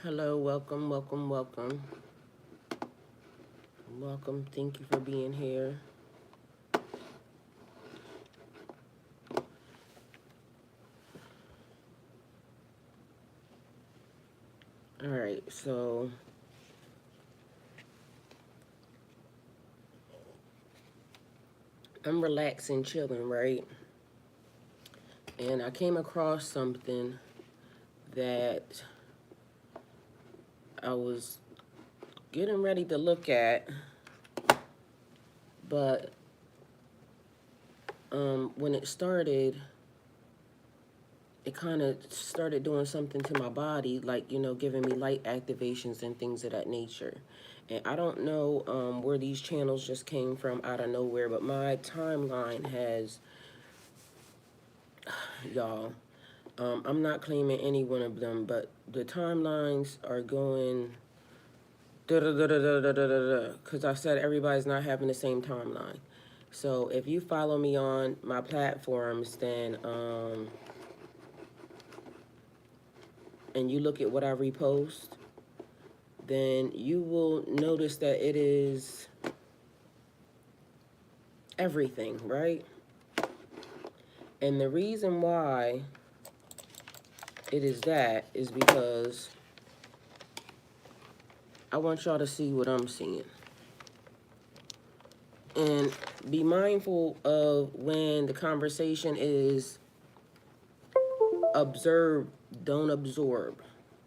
Hello, welcome, welcome, welcome. Welcome, thank you for being here. All right, so I'm relaxing, chilling, right? And I came across something that I was getting ready to look at, but when it started, it kind of started doing something to my body, like, giving me light activations and things of that nature. And I don't know where these channels just came from out of nowhere, but my timeline has, y'all, I'm not claiming any one of them, but the timelines are going da da da da da da da da, because I said everybody's not having the same timeline. So if you follow me on my platforms, then and you look at what I repost, then you will notice that it is everything, right? And the reason why it is that is because I want y'all to see what I'm seeing. And be mindful of when the conversation is observe, don't absorb.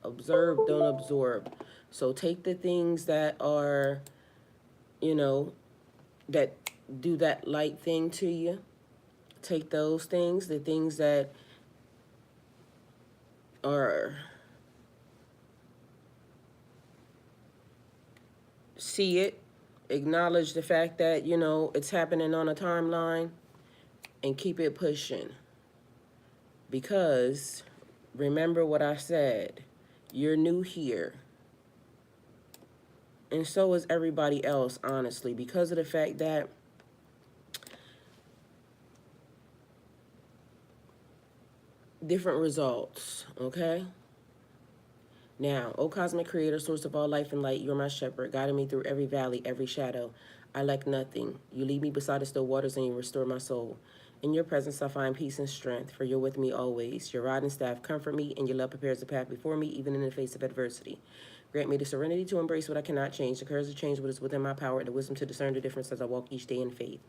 Observe, don't absorb. So take the things that are, you know, that do that light thing to you. Take those things, the things that are, see it, acknowledge the fact that, it's happening on a timeline, and keep it pushing. Because remember what I said, you're new here. And so is everybody else, honestly, because of the fact that different results, okay? Now, O cosmic creator, source of all life and light, you're my shepherd, guiding me through every valley, every shadow. I lack nothing. You lead me beside the still waters and you restore my soul. In your presence I find peace and strength, for you're with me always. Your rod and staff comfort me, and your love prepares the path before me, even in the face of adversity. Grant me the serenity to embrace what I cannot change, the courage to change what is within my power, and the wisdom to discern the difference as I walk each day in faith.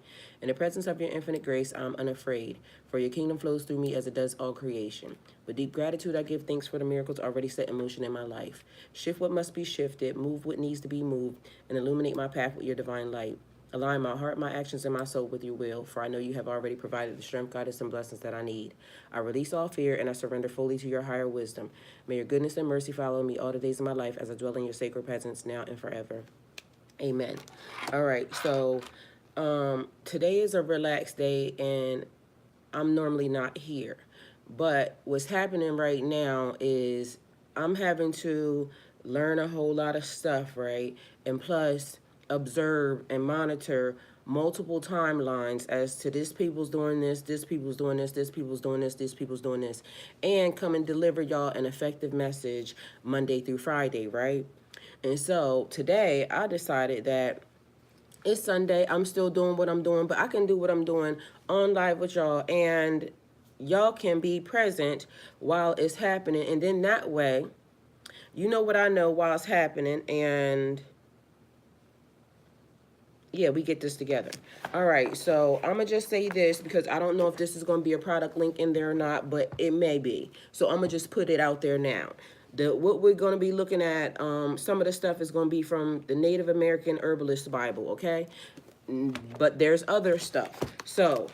In the presence of your infinite grace, I am unafraid, for your kingdom flows through me as it does all creation. With deep gratitude, I give thanks for the miracles already set in motion in my life. Shift what must be shifted, move what needs to be moved, and illuminate my path with your divine light. Align my heart, my actions, and my soul with your will, for I know you have already provided the strength, guidance, and blessings that I need. I release all fear, and I surrender fully to your higher wisdom. May your goodness and mercy follow me all the days of my life as I dwell in your sacred presence now and forever. Amen. All right, so today is a relaxed day, and I'm normally not here. But what's happening right now is I'm having to learn a whole lot of stuff, right? And plus observe and monitor multiple timelines as to this people's doing this people's doing this people's doing this people's doing this, and come and deliver y'all an effective message Monday through Friday, right? And so today I decided that it's Sunday. I'm still doing what I'm doing, but I can do what I'm doing on live with y'all, and y'all can be present while it's happening. And then that way, you know what I know while it's happening, and yeah, we get this together. All right, so I'm gonna just say this because I don't know if this is gonna be a product link in there or not, but it may be. So I'm gonna just put it out there now. What we're gonna be looking at, some of the stuff is gonna be from the Native American Herbalist Bible, okay? But there's other stuff. So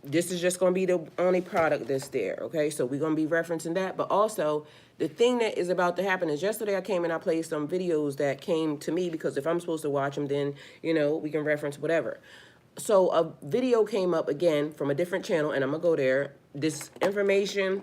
this is just going to be the only product that's there, okay? So we're going to be referencing that. But also, the thing that is about to happen is yesterday I came and I played some videos that came to me, because if I'm supposed to watch them, then, we can reference whatever. So a video came up again from a different channel, and I'm going to go there. This information,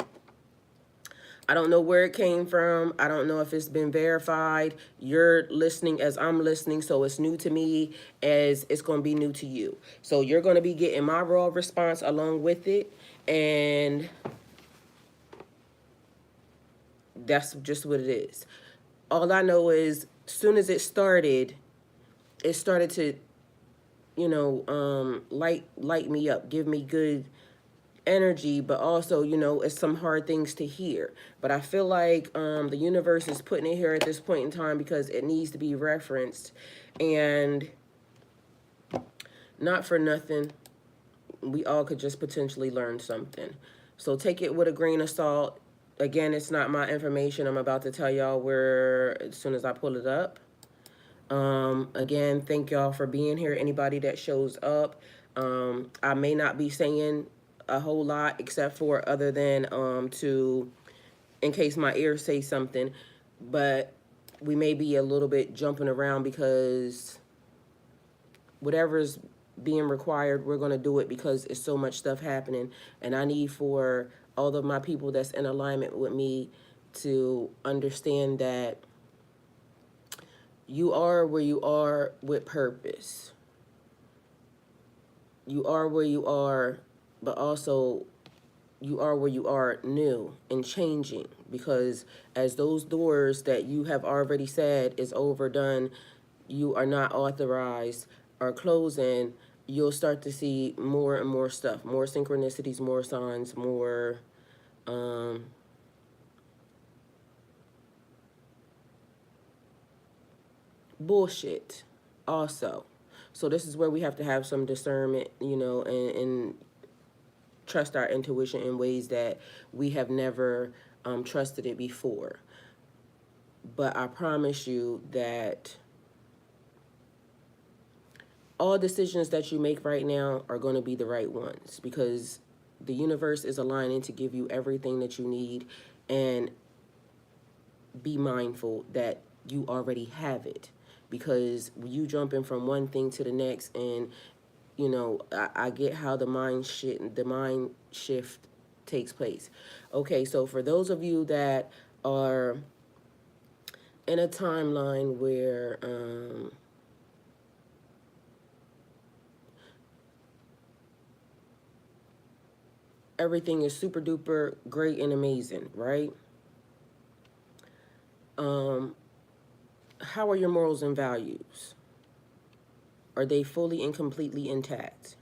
I don't know where it came from. I don't know if it's been verified. You're listening as I'm listening, so it's new to me as it's going to be new to you. So you're going to be getting my raw response along with it, and that's just what it is. All I know is as soon as it started to, light me up, give me good energy, but also, it's some hard things to hear. But I feel like the universe is putting it here at this point in time because it needs to be referenced. And not for nothing, we all could just potentially learn something. So take it with a grain of salt. Again, it's not my information. I'm about to tell y'all where as soon as I pull it up. Again, thank y'all for being here. Anybody that shows up. I may not be saying a whole lot except for other than in case my ears say something, but we may be a little bit jumping around because whatever's being required, we're going to do it because it's so much stuff happening. And I need for all of my people that's in alignment with me to understand that you are where you are with purpose. You are where you are, but also you are where you are new and changing, because as those doors that you have already said is overdone, you are not authorized, are closing, you'll start to see more and more stuff, more synchronicities, more signs, more bullshit also. So this is where we have to have some discernment, and trust our intuition in ways that we have never trusted it before. But I promise you that all decisions that you make right now are going to be the right ones, because the universe is aligning to give you everything that you need. And be mindful that you already have it, because you jumping from one thing to the next, and I get how the mind shift takes place. Okay, so for those of you that are in a timeline where everything is super duper great and amazing, right? How are your morals and values? Are they fully and completely intact?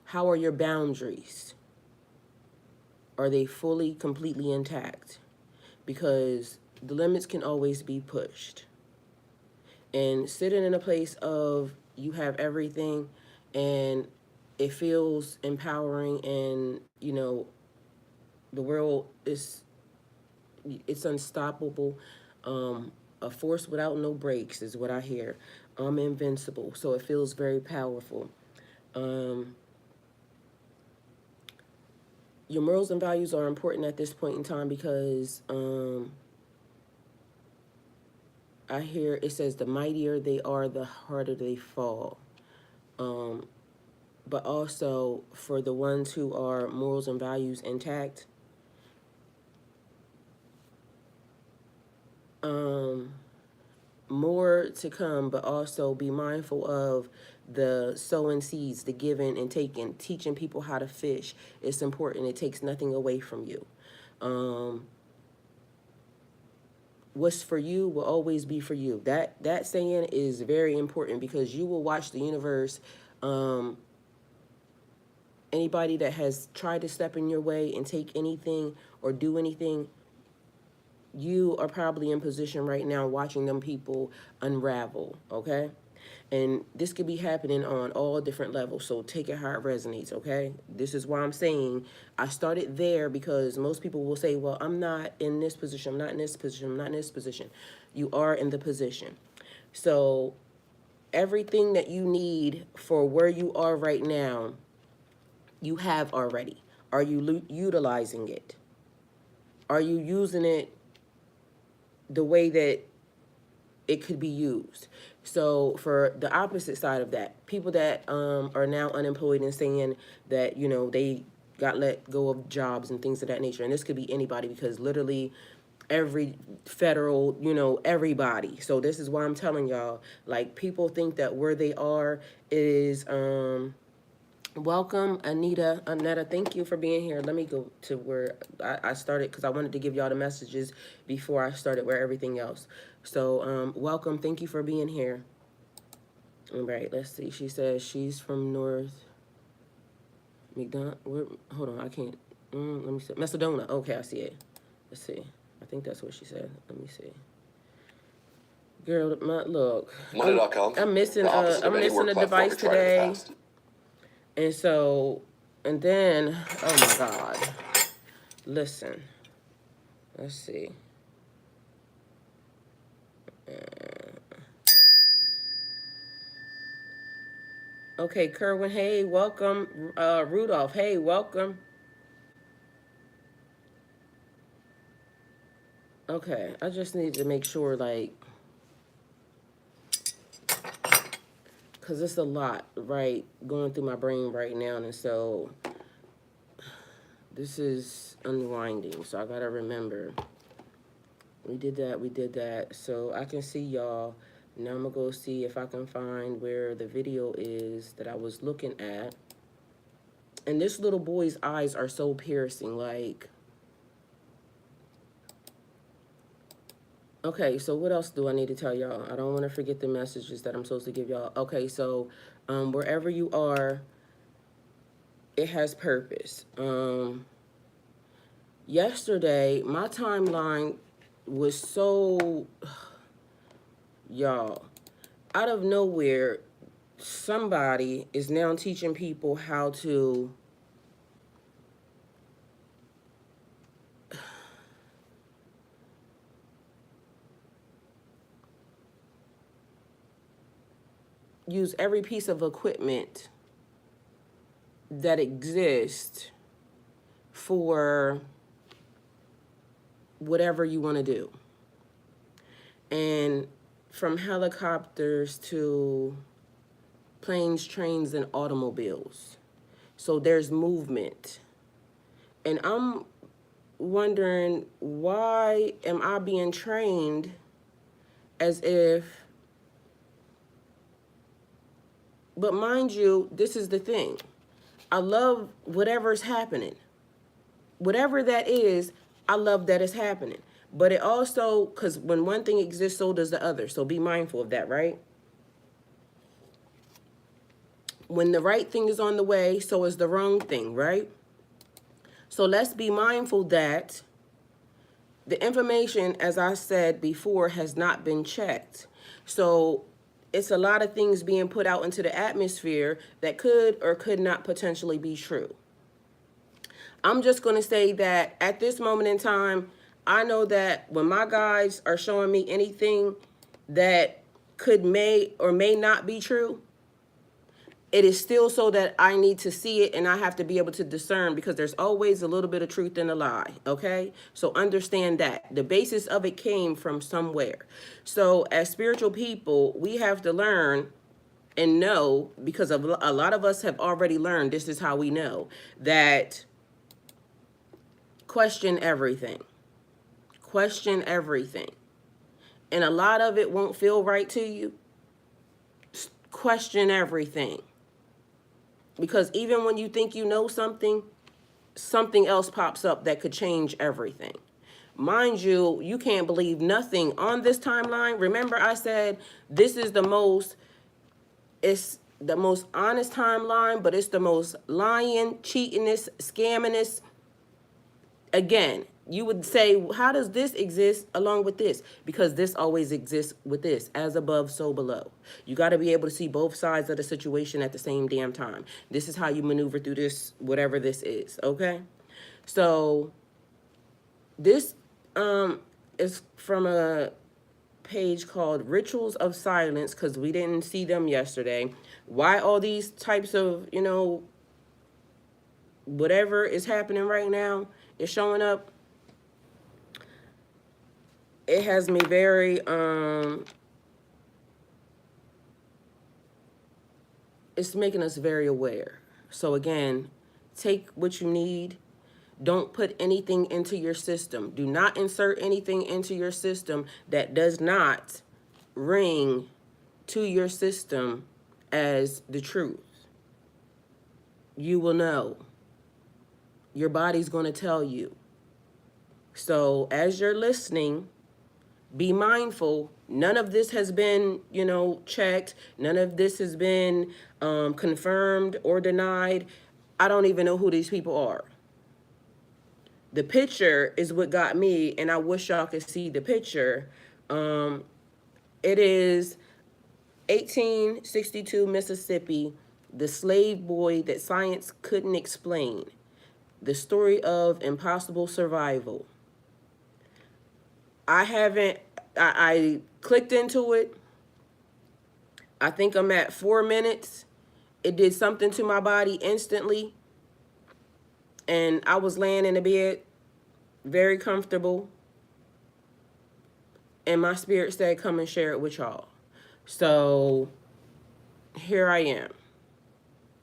How are your boundaries? Are they fully, completely intact? Because the limits can always be pushed. And sitting in a place of you have everything and it feels empowering, and the world it's unstoppable. A force without no brakes is what I hear. I'm invincible. So it feels very powerful. Your morals and values are important at this point in time because I hear it says the mightier they are, the harder they fall. But also for the ones who are morals and values intact, more to come, but also be mindful of the sowing seeds, the giving and taking, teaching people how to fish. It's important. It takes nothing away from you. What's for you will always be for you. That saying is very important, because you will watch the universe. Anybody that has tried to step in your way and take anything or do anything, you are probably in position right now watching them people unravel, okay? And this could be happening on all different levels, so take it how it resonates, okay? This is why I'm saying I started there, because most people will say, well, I'm not in this position, I'm not in this position, I'm not in this position. You are in the position. So everything that you need for where you are right now, you have already. Are you utilizing it? Are you using it the way that it could be used? So for the opposite side of that, people that are now unemployed and saying that, they got let go of jobs and things of that nature. And this could be anybody, because literally every federal, everybody. So this is why I'm telling y'all, like, people think that where they are is Welcome, Anita. Aneta, thank you for being here. Let me go to where I started because I wanted to give y'all the messages before I started where everything else. So, welcome. Thank you for being here. All right, let's see. She says she's from North McDonald. Hold on, I can't. Let me see. Macedonia. Okay, I see it. Let's see. I think that's what she said. Let me see. Girl, look. I'm missing a device today. And so, and then, oh my God. Listen. Let's see. Okay, Kerwin, hey, welcome. Rudolph, hey, welcome. Okay, I just need to make sure, like, because it's a lot, right, going through my brain right now. And so this is unwinding. So I got to remember. We did that. So I can see y'all. Now I'm going to go see if I can find where the video is that I was looking at. And this little boy's eyes are so piercing, like... Okay, so what else do I need to tell y'all? I don't want to forget the messages that I'm supposed to give y'all. Okay, so wherever you are, it has purpose. Yesterday, my timeline was so... Y'all, out of nowhere, somebody is now teaching people how to... use every piece of equipment that exists for whatever you want to do. And from helicopters to planes, trains, and automobiles. So there's movement. And I'm wondering, why am I being trained as if... But mind you, this is the thing. I love whatever's happening. Whatever that is, I love that it's happening. But it also, because when one thing exists, so does the other. So be mindful of that, right? When the right thing is on the way, so is the wrong thing, right? So let's be mindful that the information, as I said before, has not been checked. So it's a lot of things being put out into the atmosphere that could or could not potentially be true. I'm just going to say that at this moment in time, I know that when my guides are showing me anything that may or may not be true, it is still so that I need to see it and I have to be able to discern, because there's always a little bit of truth in a lie, okay? So understand that. The basis of it came from somewhere. So as spiritual people, we have to learn and know, because a lot of us have already learned, this is how we know, that question everything. Question everything. And a lot of it won't feel right to you. Question everything. Because even when you think you know something, something else pops up that could change everything. Mind you, you can't believe nothing on this timeline. Remember I said this is it's the most honest timeline, but it's the most lying, cheatingest, scammingest. Again, you would say, how does this exist along with this? Because this always exists with this, as above, so below. You got to be able to see both sides of the situation at the same damn time. This is how you maneuver through this, whatever this is, okay? So this is from a page called Rituals of Silence, because we didn't see them yesterday. Why all these types of, whatever is happening right now is showing up. It has me very, it's making us very aware. So again, take what you need. Don't put anything into your system. Do not insert anything into your system that does not ring to your system as the truth. you will know. Your body's going to tell you. So as you're listening, be mindful. None of this has been, checked. None of this has been confirmed or denied. I don't even know who these people are. The picture is what got me, and I wish y'all could see the picture. It is 1862 Mississippi, the slave boy that science couldn't explain. The story of impossible survival. I clicked into it. I think I'm at 4 minutes. It did something to my body instantly. And I was laying in the bed, very comfortable. And my spirit said, come and share it with y'all. So here I am,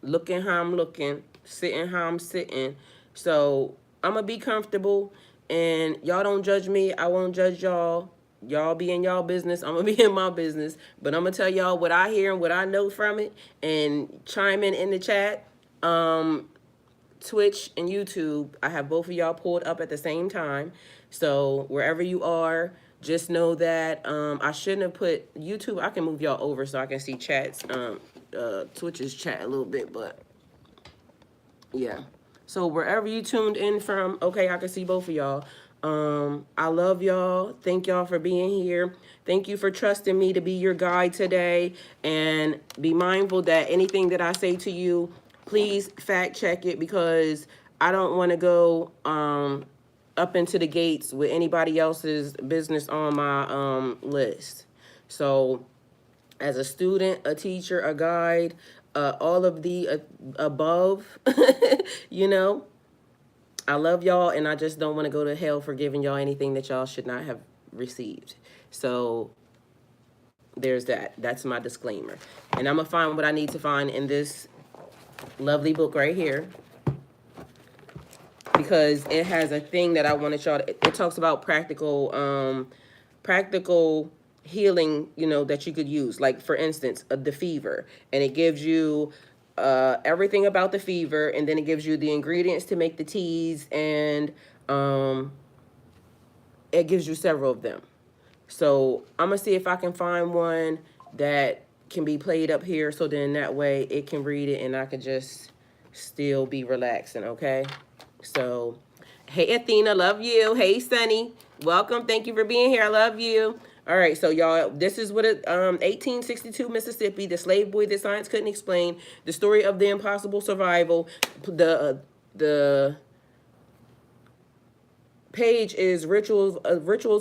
looking how I'm looking, sitting how I'm sitting. So I'm going to be comfortable. And y'all don't judge me. I won't judge y'all. Y'all be in y'all business. I'm going to be in my business. But I'm going to tell y'all what I hear and what I know from it. And chime in the chat. Twitch and YouTube, I have both of y'all pulled up at the same time. So wherever you are, just know that I shouldn't have put YouTube. I can move y'all over so I can see chats, Twitch's chat a little bit, but yeah. So wherever you tuned in from, okay, I can see both of y'all. I love y'all. Thank y'all for being here. Thank you for trusting me to be your guide today. And be mindful that anything that I say to you, please fact check it, because I don't want to go up into the gates with anybody else's business on my list. So as a student, a teacher, a guide, all of the above, I love y'all, and I just don't want to go to hell for giving y'all anything that y'all should not have received. So there's that. That's my disclaimer. And I'm going to find what I need to find in this lovely book right here, because it has a thing that I wanted y'all to, it talks about practical healing, that you could use. Like, for instance, the fever, and it gives you everything about the fever, and then it gives you the ingredients to make the teas, and it gives you several of them. So I'm gonna see if I can find one that can be played up here, so then that way it can read it and I can just still be relaxing, okay? So, hey Athena, love you. Hey Sunny, welcome. Thank you for being here. I love you. All right, so y'all, this is what 1862 Mississippi, the slave boy that science couldn't explain, the story of the impossible survival. The page is rituals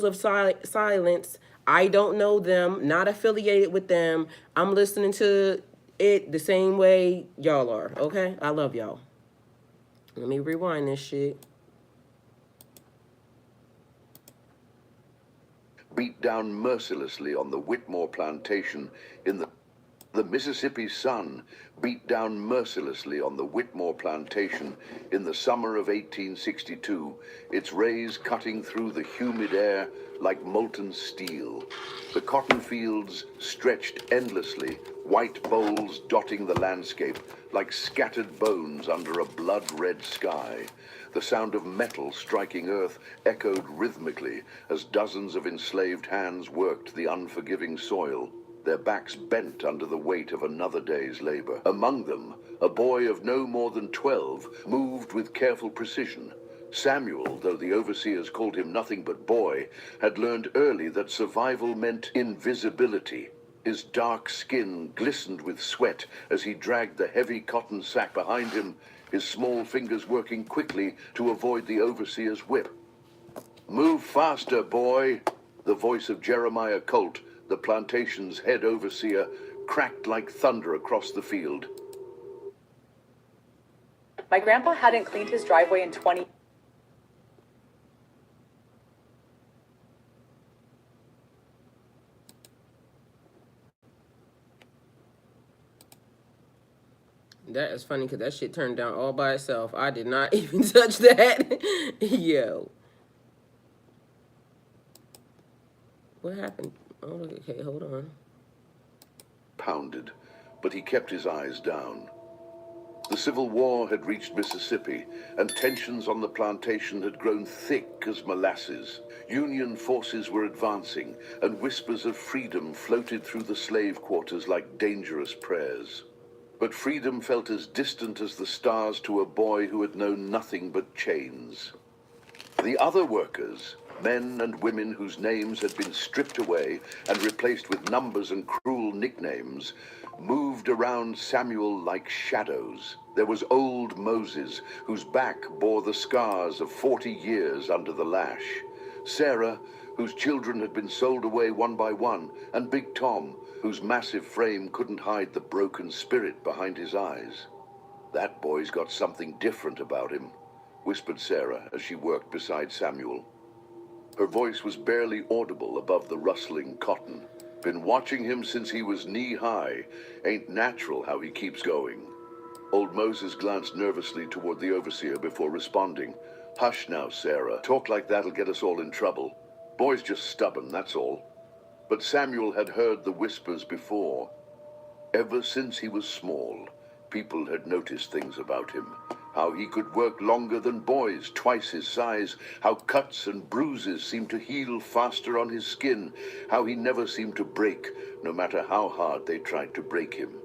of silence. I don't know them, not affiliated with them. I'm listening to it the same way y'all are, okay? I love y'all. Let me rewind this shit. Beat down mercilessly on the Whitmore plantation in the Mississippi sun beat down mercilessly on the Whitmore plantation in the summer of 1862, its rays cutting through the humid air like molten steel. The cotton fields stretched endlessly, white bowls dotting the landscape like scattered bones under a blood-red sky. The sound of metal striking earth echoed rhythmically as dozens of enslaved hands worked the unforgiving soil, their backs bent under the weight of another day's labor. Among them, a boy of no more than 12 moved with careful precision. Samuel, though the overseers called him nothing but boy, had learned early that survival meant invisibility. His dark skin glistened with sweat as he dragged the heavy cotton sack behind him, his small fingers working quickly to avoid the overseer's whip. "Move faster, boy," the voice of Jeremiah Colt, the plantation's head overseer, cracked like thunder across the field. My grandpa hadn't cleaned his driveway in 20 That is funny because that shit turned down all by itself. I did not even touch that. Yo. What happened? Oh, okay, hold on. Pounded, but he kept his eyes down. The Civil War had reached Mississippi, and tensions on the plantation had grown thick as molasses. Union forces were advancing, and whispers of freedom floated through the slave quarters like dangerous prayers. But freedom felt as distant as the stars to a boy who had known nothing but chains. The other workers, men and women whose names had been stripped away and replaced with numbers and cruel nicknames, moved around Samuel like shadows. There was old Moses, whose back bore the scars of 40 years under the lash. Sarah, whose children had been sold away one by one, and Big Tom, whose massive frame couldn't hide the broken spirit behind his eyes. "That boy's got something different about him," whispered Sarah as she worked beside Samuel. Her voice was barely audible above the rustling cotton. "Been watching him since he was knee-high. Ain't natural how he keeps going." Old Moses glanced nervously toward the overseer before responding. "Hush now, Sarah. Talk like that'll get us all in trouble. Boy's just stubborn, that's all." But Samuel had heard the whispers before. Ever since he was small, people had noticed things about him. How he could work longer than boys twice his size, how cuts and bruises seemed to heal faster on his skin, how he never seemed to break, no matter how hard they tried to break him.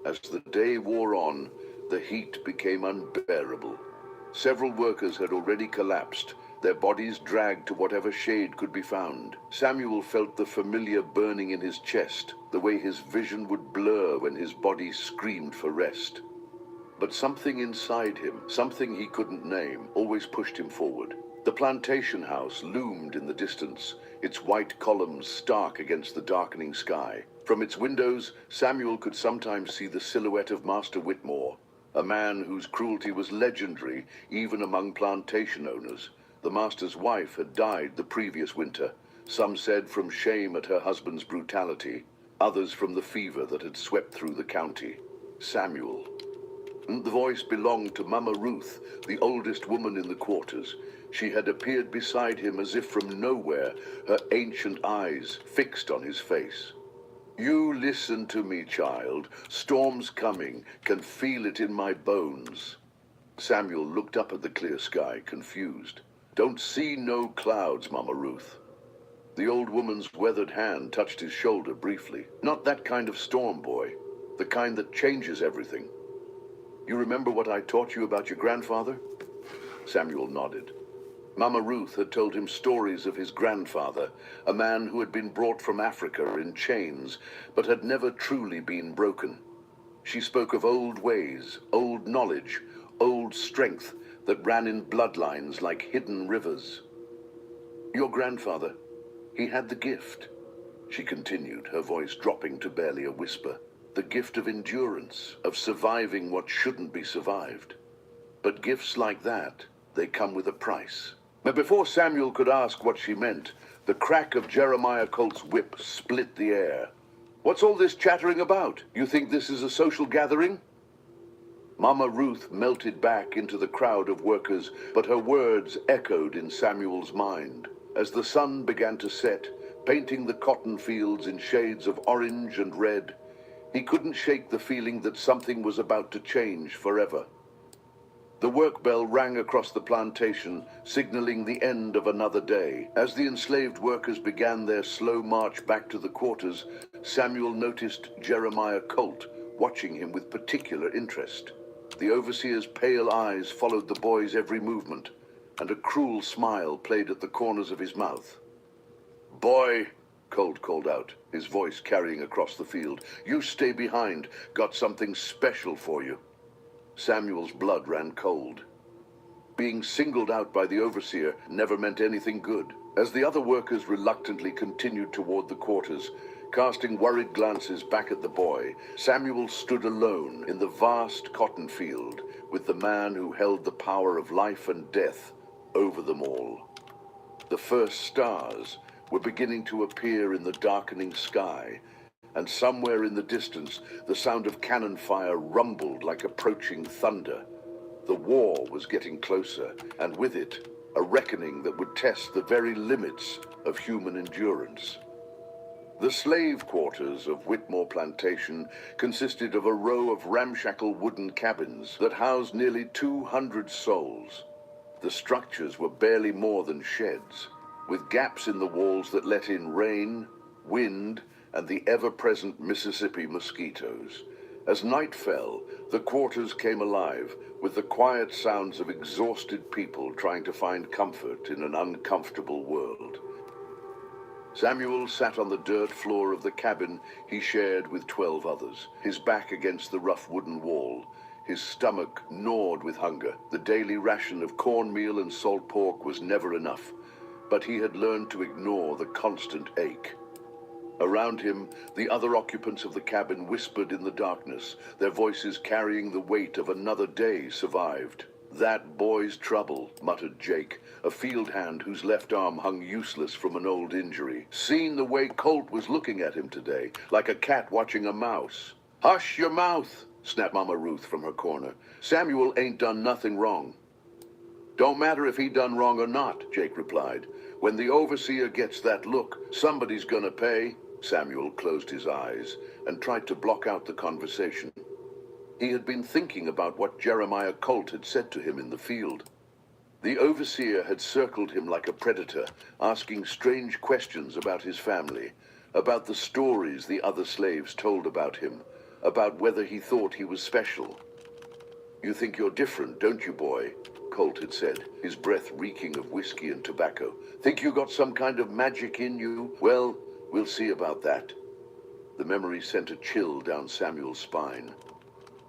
As the day wore on, the heat became unbearable. Several workers had already collapsed, their bodies dragged to whatever shade could be found. Samuel felt the familiar burning in his chest, the way his vision would blur when his body screamed for rest. But something inside him, something he couldn't name, always pushed him forward. The plantation house loomed in the distance, its white columns stark against the darkening sky. From its windows, Samuel could sometimes see the silhouette of Master Whitmore, a man whose cruelty was legendary even among plantation owners. The master's wife had died the previous winter, some said from shame at her husband's brutality, others from the fever that had swept through the county. Samuel. The voice belonged to Mama Ruth, the oldest woman in the quarters. She had appeared beside him as if from nowhere, her ancient eyes fixed on his face. "You listen to me, child. Storm's coming, can feel it in my bones." Samuel looked up at the clear sky, confused. "Don't see no clouds, Mama Ruth." The old woman's weathered hand touched his shoulder briefly. "Not that kind of storm, boy. The kind that changes everything. You remember what I taught you about your grandfather?" Samuel nodded. Mama Ruth had told him stories of his grandfather, a man who had been brought from Africa in chains, but had never truly been broken. She spoke of old ways, old knowledge, old strength that ran in bloodlines like hidden rivers. "Your grandfather, he had the gift," she continued, her voice dropping to barely a whisper. "The gift of endurance, of surviving what shouldn't be survived. But gifts like that, they come with a price." But before Samuel could ask what she meant, the crack of Jeremiah Colt's whip split the air. "What's all this chattering about? You think this is a social gathering?" Mama Ruth melted back into the crowd of workers, but her words echoed in Samuel's mind. As the sun began to set, painting the cotton fields in shades of orange and red, he couldn't shake the feeling that something was about to change forever. The work bell rang across the plantation, signaling the end of another day. As the enslaved workers began their slow march back to the quarters, Samuel noticed Jeremiah Colt watching him with particular interest. The overseer's pale eyes followed the boy's every movement, and a cruel smile played at the corners of his mouth. "Boy," Colt called out, his voice carrying across the field, "you stay behind. Got something special for you." Samuel's blood ran cold. Being singled out by the overseer never meant anything good. As the other workers reluctantly continued toward the quarters, casting worried glances back at the boy, Samuel stood alone in the vast cotton field with the man who held the power of life and death over them all. The first stars were beginning to appear in the darkening sky, and somewhere in the distance, the sound of cannon fire rumbled like approaching thunder. The war was getting closer, and with it, a reckoning that would test the very limits of human endurance. The slave quarters of Whitmore Plantation consisted of a row of ramshackle wooden cabins that housed nearly 200 souls. The structures were barely more than sheds, with gaps in the walls that let in rain, wind, and the ever-present Mississippi mosquitoes. As night fell, the quarters came alive with the quiet sounds of exhausted people trying to find comfort in an uncomfortable world. Samuel sat on the dirt floor of the cabin he shared with 12 others, his back against the rough wooden wall, his stomach gnawed with hunger. The daily ration of cornmeal and salt pork was never enough, but he had learned to ignore the constant ache. Around him, the other occupants of the cabin whispered in the darkness, their voices carrying the weight of another day survived. "That boy's trouble," muttered Jake, a field hand whose left arm hung useless from an old injury. "Seen the way Colt was looking at him today, like a cat watching a mouse." "Hush your mouth," snapped Mama Ruth from her corner. "Samuel ain't done nothing wrong." "Don't matter if he done wrong or not," Jake replied. "When the overseer gets that look, somebody's gonna pay." Samuel closed his eyes and tried to block out the conversation. He had been thinking about what Jeremiah Colt had said to him in the field. The overseer had circled him like a predator, asking strange questions about his family, about the stories the other slaves told about him, about whether he thought he was special. "You think you're different, don't you, boy?" Colt had said, his breath reeking of whiskey and tobacco. "Think you got some kind of magic in you? Well, we'll see about that." The memory sent a chill down Samuel's spine.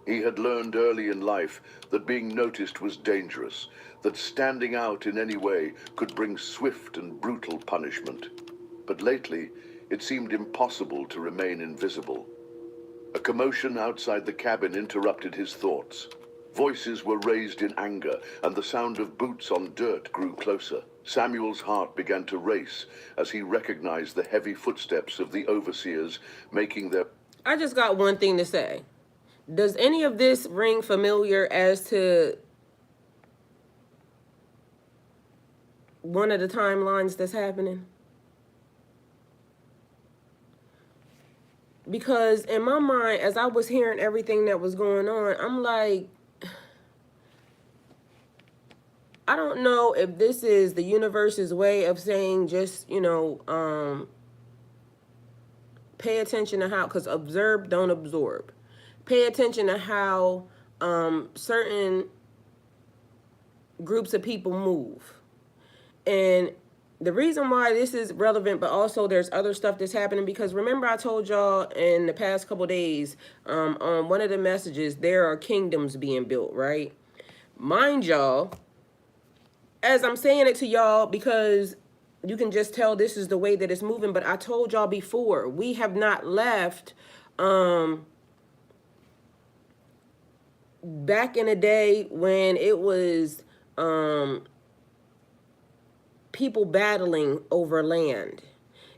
He had learned early in life that being noticed was dangerous, that standing out in any way could bring swift and brutal punishment. But lately, it seemed impossible to remain invisible. A commotion outside the cabin interrupted his thoughts. Voices were raised in anger, and the sound of boots on dirt grew closer. Samuel's heart began to race as he recognized the heavy footsteps of the overseers making their... I just got one thing to say. Does any of this ring familiar as to one of the timelines that's happening? Because in my mind, as I was hearing everything that was going on, I'm like, I don't know if this is the universe's way of saying just, pay attention to how, because observe, don't absorb. Pay attention to how certain groups of people move. And the reason why this is relevant, but also there's other stuff that's happening, because remember I told y'all in the past couple days, on one of the messages, there are kingdoms being built, right? Mind y'all, as I'm saying it to y'all, because you can just tell this is the way that it's moving, but I told y'all before, we have not left back in the day when it was people battling over land.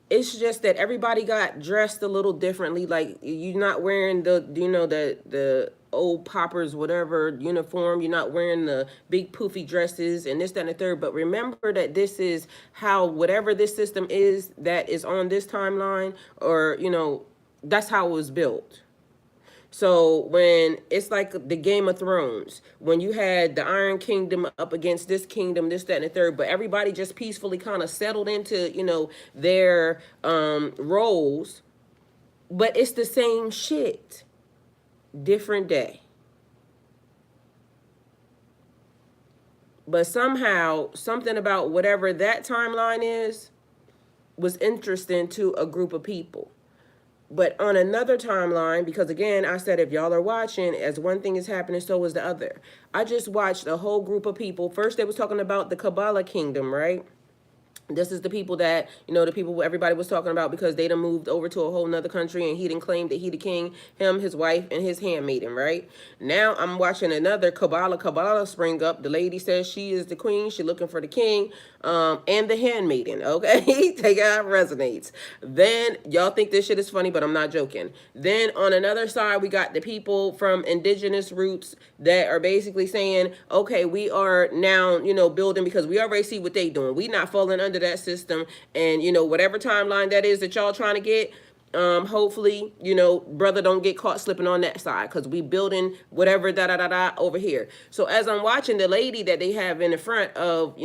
It's just that everybody got dressed a little differently. Like, you're not wearing the old poppers, whatever uniform. You're not wearing the big poofy dresses and this, that, and the third. But remember that this is how, whatever this system is that is on this timeline, or, that's how it was built. So when it's like the Game of Thrones, when you had the Iron Kingdom up against this kingdom, this, that, and the third, but everybody just peacefully kind of settled into, their roles, but it's the same shit, different day. But somehow, something about whatever that timeline is was interesting to a group of people. But on another timeline, because again, I said if y'all are watching, as one thing is happening, so is the other. I just watched a whole group of people. First, they was talking about the Kabbalah kingdom, right? This is the people that, the people everybody was talking about because they done moved over to a whole nother country and he didn't claim that he the king, him, his wife, and his handmaiden, right? Now I'm watching another Kabbalah spring up. The lady says she is the queen. She looking for the king and the handmaiden, okay? Take it out, resonates. Then y'all think this shit is funny, but I'm not joking. Then on another side, we got the people from indigenous roots that are basically saying, okay, we are now, building because we already see what they doing. We not falling under that system. And, whatever timeline that is that y'all trying to get, hopefully, brother don't get caught slipping on that side, because we building whatever da over here. So as I'm watching the lady that they have in the front of,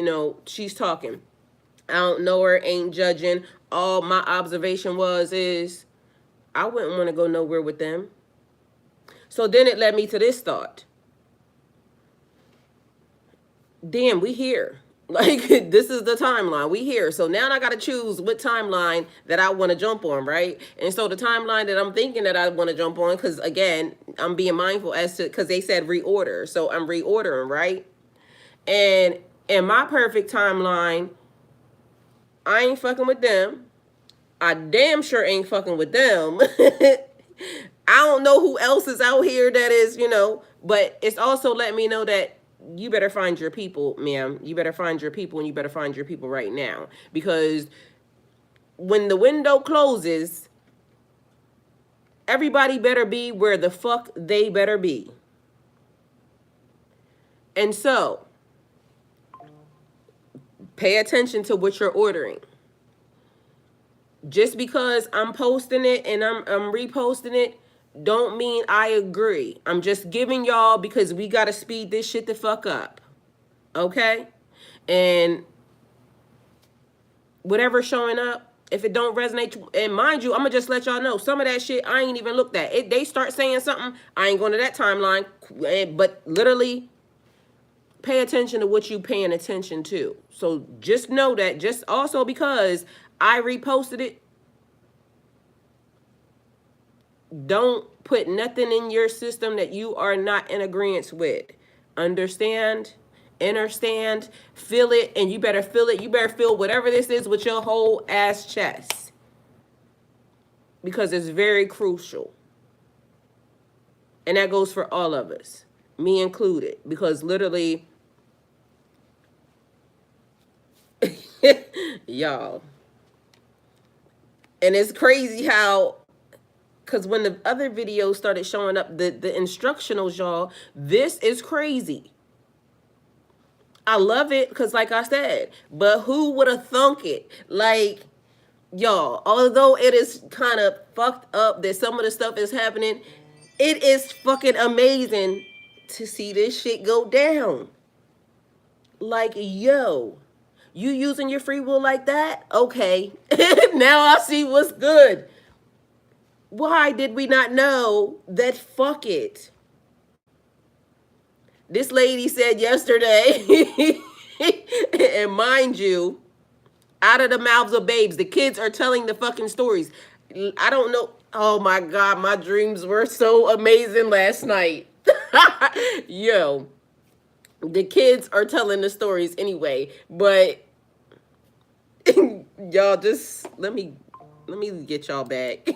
she's talking. I don't know her, ain't judging. All my observation is I wouldn't want to go nowhere with them. So then it led me to this thought. Damn, we here. Like, this is the timeline. We here. So now I got to choose what timeline that I want to jump on, right? And so the timeline that I'm thinking that I want to jump on, because again, I'm being mindful as to, because they said reorder. So I'm reordering, right? And in my perfect timeline, I ain't fucking with them. I damn sure ain't fucking with them. I don't know who else is out here that is, but it's also letting me know that you better find your people, ma'am. You better find your people, and you better find your people right now. Because when the window closes, everybody better be where the fuck they better be. And so, pay attention to what you're ordering. Just because I'm posting it and I'm reposting it, don't mean I agree. I'm just giving y'all, because we got to speed this shit the fuck up. Okay? And whatever's showing up, if it don't resonate, and mind you, I'm going to just let y'all know, some of that shit I ain't even looked at. They start saying something, I ain't going to that timeline. But literally, pay attention to what you paying attention to. So just know that, just also because I reposted it, don't put nothing in your system that you are not in agreement with. Understand, feel it, and you better feel it. You better feel whatever this is with your whole ass chest, because it's very crucial. And that goes for all of us, me included, because literally, y'all, and it's crazy how, because when the other videos started showing up, the instructionals, y'all, this is crazy. I love it, because like I said, but who would have thunk it? Like, y'all, although it is kind of fucked up that some of the stuff is happening, it is fucking amazing to see this shit go down. Like, yo, you using your free will like that? Okay. Now I see what's good. Why did we not know that? Fuck it. This lady said yesterday, and mind you, out of the mouths of babes, the kids are telling the fucking stories. I don't know. Oh my God, my dreams were so amazing last night. Yo, the kids are telling the stories anyway, but y'all, just let me get y'all back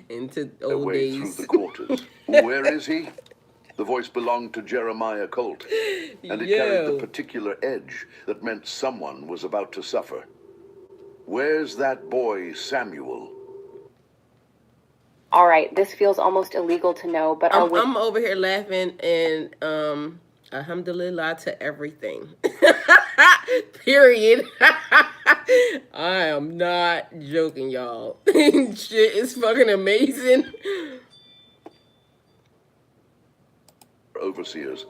into old Way days. through the quarters. Where is he? The voice belonged to Jeremiah Colt, and it carried the particular edge that meant someone was about to suffer. Where's that boy, Samuel? All right, this feels almost illegal to know, but I'm over here laughing, and alhamdulillah to everything. Period. I am not joking, y'all. Shit is fucking amazing. Overseers.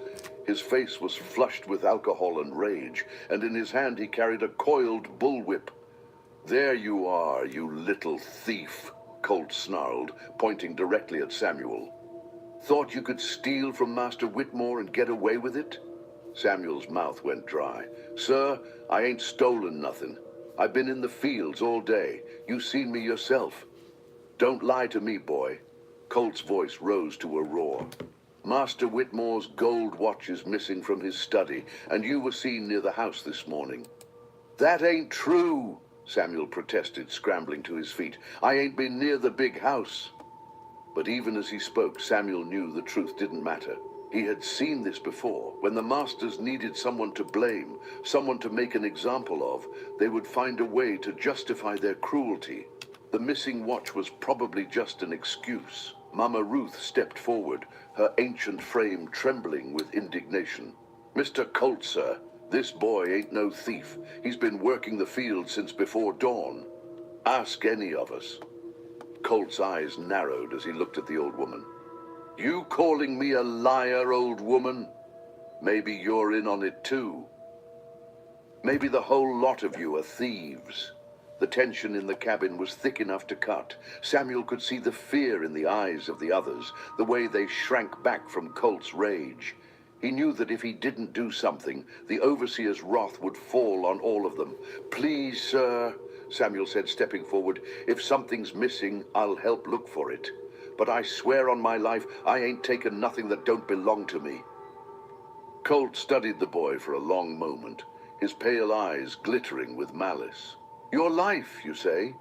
His face was flushed with alcohol and rage, and in his hand he carried a coiled bullwhip. There you are, you little thief, Colt snarled, pointing directly at Samuel. Thought you could steal from Master Whitmore and get away with it? Samuel's mouth went dry. Sir, I ain't stolen nothing. I've been in the fields all day. You seen me yourself. Don't lie to me, boy. Colt's voice rose to a roar. Master Whitmore's gold watch is missing from his study, and you were seen near the house this morning. That ain't true, Samuel protested, scrambling to his feet. I ain't been near the big house. But even as he spoke, Samuel knew the truth didn't matter. He had seen this before. When the masters needed someone to blame, someone to make an example of, they would find a way to justify their cruelty. The missing watch was probably just an excuse. Mama Ruth stepped forward, her ancient frame trembling with indignation. Mr. Colt, sir, This boy ain't no thief. He's been working the field since before dawn. Ask any of us. Colt's eyes narrowed as he looked at the old woman. You calling me a liar, old woman? Maybe you're in on it too. Maybe the whole lot of you are thieves. The tension in the cabin was thick enough to cut. Samuel could see the fear in the eyes of the others, the way they shrank back from Colt's rage. He knew that if he didn't do something, the overseer's wrath would fall on all of them. Please, sir, Samuel said, stepping forward, if something's missing, I'll help look for it. But I swear on my life, I ain't taken nothing that don't belong to me. Colt studied the boy for a long moment, his pale eyes glittering with malice. Your life, you say?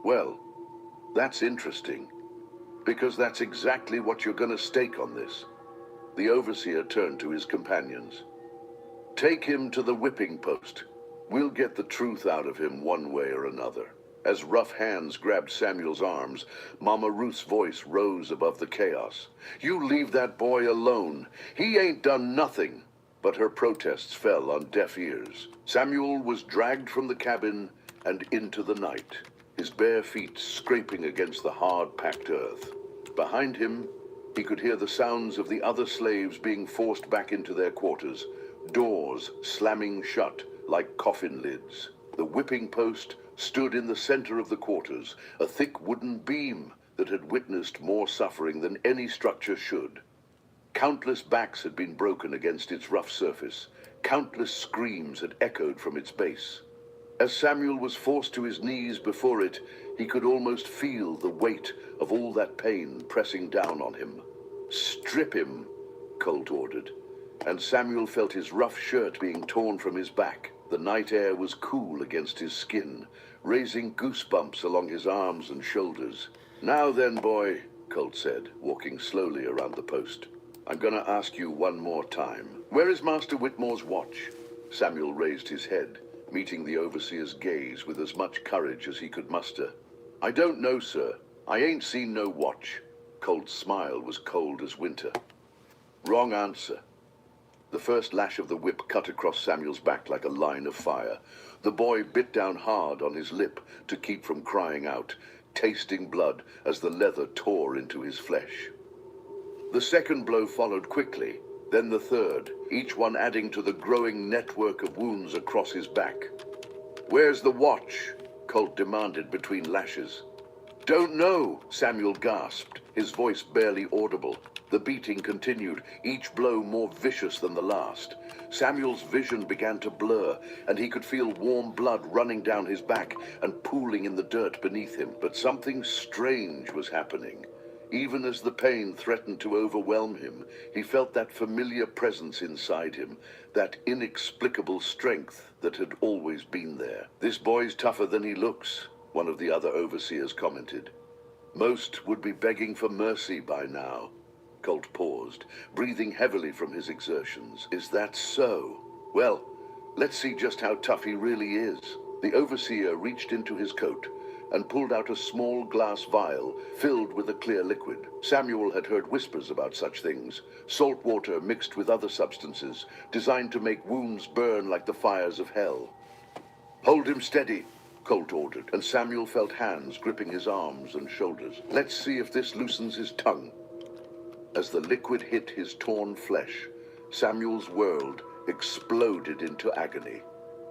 Well, that's interesting, because that's exactly what you're going to stake on this. The overseer turned to his companions. Take him to the whipping post. We'll get the truth out of him one way or another. As rough hands grabbed Samuel's arms, Mama Ruth's voice rose above the chaos. You leave that boy alone. He ain't done nothing. But her protests fell on deaf ears. Samuel was dragged from the cabin and into the night, his bare feet scraping against the hard-packed earth. Behind him, he could hear the sounds of the other slaves being forced back into their quarters, doors slamming shut like coffin lids. The whipping post stood in the center of the quarters, a thick wooden beam that had witnessed more suffering than any structure should. Countless backs had been broken against its rough surface. Countless screams had echoed from its base. As Samuel was forced to his knees before it, he could almost feel the weight of all that pain pressing down on him. Strip him, Colt ordered, and Samuel felt his rough shirt being torn from his back. The night air was cool against his skin, raising goosebumps along his arms and shoulders. Now then, boy, Colt said, walking slowly around the post. I'm gonna ask you one more time. Where is Master Whitmore's watch? Samuel raised his head, meeting the overseer's gaze with as much courage as he could muster. I don't know, sir. I ain't seen no watch. Colt's smile was cold as winter. Wrong answer. The first lash of the whip cut across Samuel's back like a line of fire. The boy bit down hard on his lip to keep from crying out, tasting blood as the leather tore into his flesh. The second blow followed quickly, then the third, each one adding to the growing network of wounds across his back. Where's the watch? Colt demanded between lashes. Don't know, Samuel gasped, his voice barely audible. The beating continued, each blow more vicious than the last. Samuel's vision began to blur, and he could feel warm blood running down his back and pooling in the dirt beneath him. But something strange was happening. Even as the pain threatened to overwhelm him, he felt that familiar presence inside him, that inexplicable strength that had always been there. This boy's tougher than he looks, one of the other overseers commented. Most would be begging for mercy by now. Colt paused, breathing heavily from his exertions. Is that so? Well, let's see just how tough he really is. The overseer reached into his coat and pulled out a small glass vial filled with a clear liquid. Samuel had heard whispers about such things, salt water mixed with other substances, designed to make wounds burn like the fires of hell. Hold him steady, Colt ordered, and Samuel felt hands gripping his arms and shoulders. Let's see if this loosens his tongue. As the liquid hit his torn flesh, Samuel's world exploded into agony.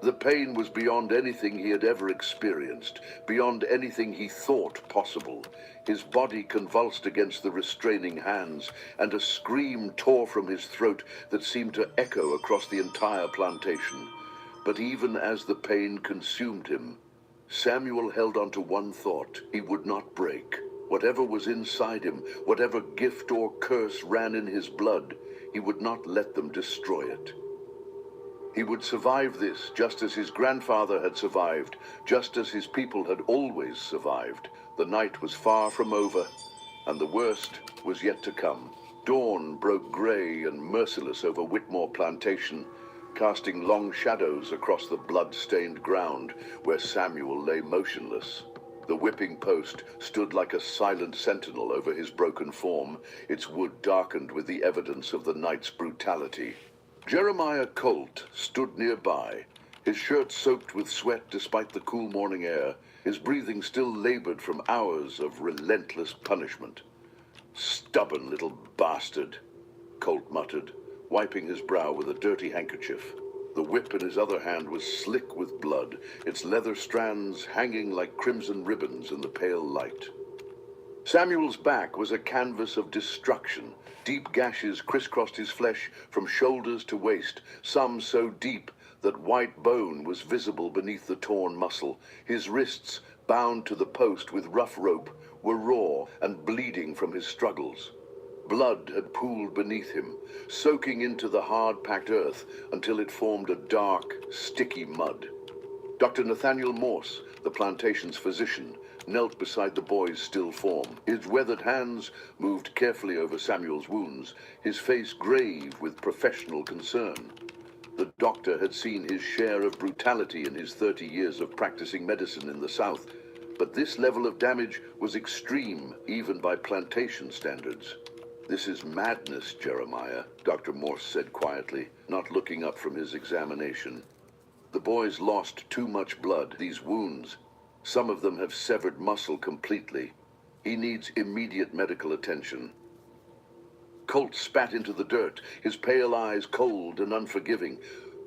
The pain was beyond anything he had ever experienced, beyond anything he thought possible. His body convulsed against the restraining hands, and a scream tore from his throat that seemed to echo across the entire plantation. But even as the pain consumed him, Samuel held on to one thought: he would not break. Whatever was inside him, whatever gift or curse ran in his blood, he would not let them destroy it. He would survive this, just as his grandfather had survived, just as his people had always survived. The night was far from over, and the worst was yet to come. Dawn broke gray and merciless over Whitmore Plantation, casting long shadows across the blood-stained ground where Samuel lay motionless. The whipping post stood like a silent sentinel over his broken form, its wood darkened with the evidence of the night's brutality. Jeremiah Colt stood nearby, his shirt soaked with sweat despite the cool morning air, his breathing still labored from hours of relentless punishment. "Stubborn little bastard," Colt muttered, wiping his brow with a dirty handkerchief. The whip in his other hand was slick with blood, its leather strands hanging like crimson ribbons in the pale light. Samuel's back was a canvas of destruction. Deep gashes crisscrossed his flesh from shoulders to waist, some so deep that white bone was visible beneath the torn muscle. His wrists, bound to the post with rough rope, were raw and bleeding from his struggles. Blood had pooled beneath him, soaking into the hard-packed earth until it formed a dark, sticky mud. Dr. Nathaniel Morse, the plantation's physician, knelt beside the boy's still form. His weathered hands moved carefully over Samuel's wounds, his face grave with professional concern. The doctor had seen his share of brutality in his 30 years of practicing medicine in the South, but this level of damage was extreme even by plantation standards. "This is madness, Jeremiah," Dr. Morse said quietly, not looking up from his examination. "The boy's lost too much blood. These wounds, some of them have severed muscle completely. He needs immediate medical attention." Colt spat into the dirt, his pale eyes cold and unforgiving.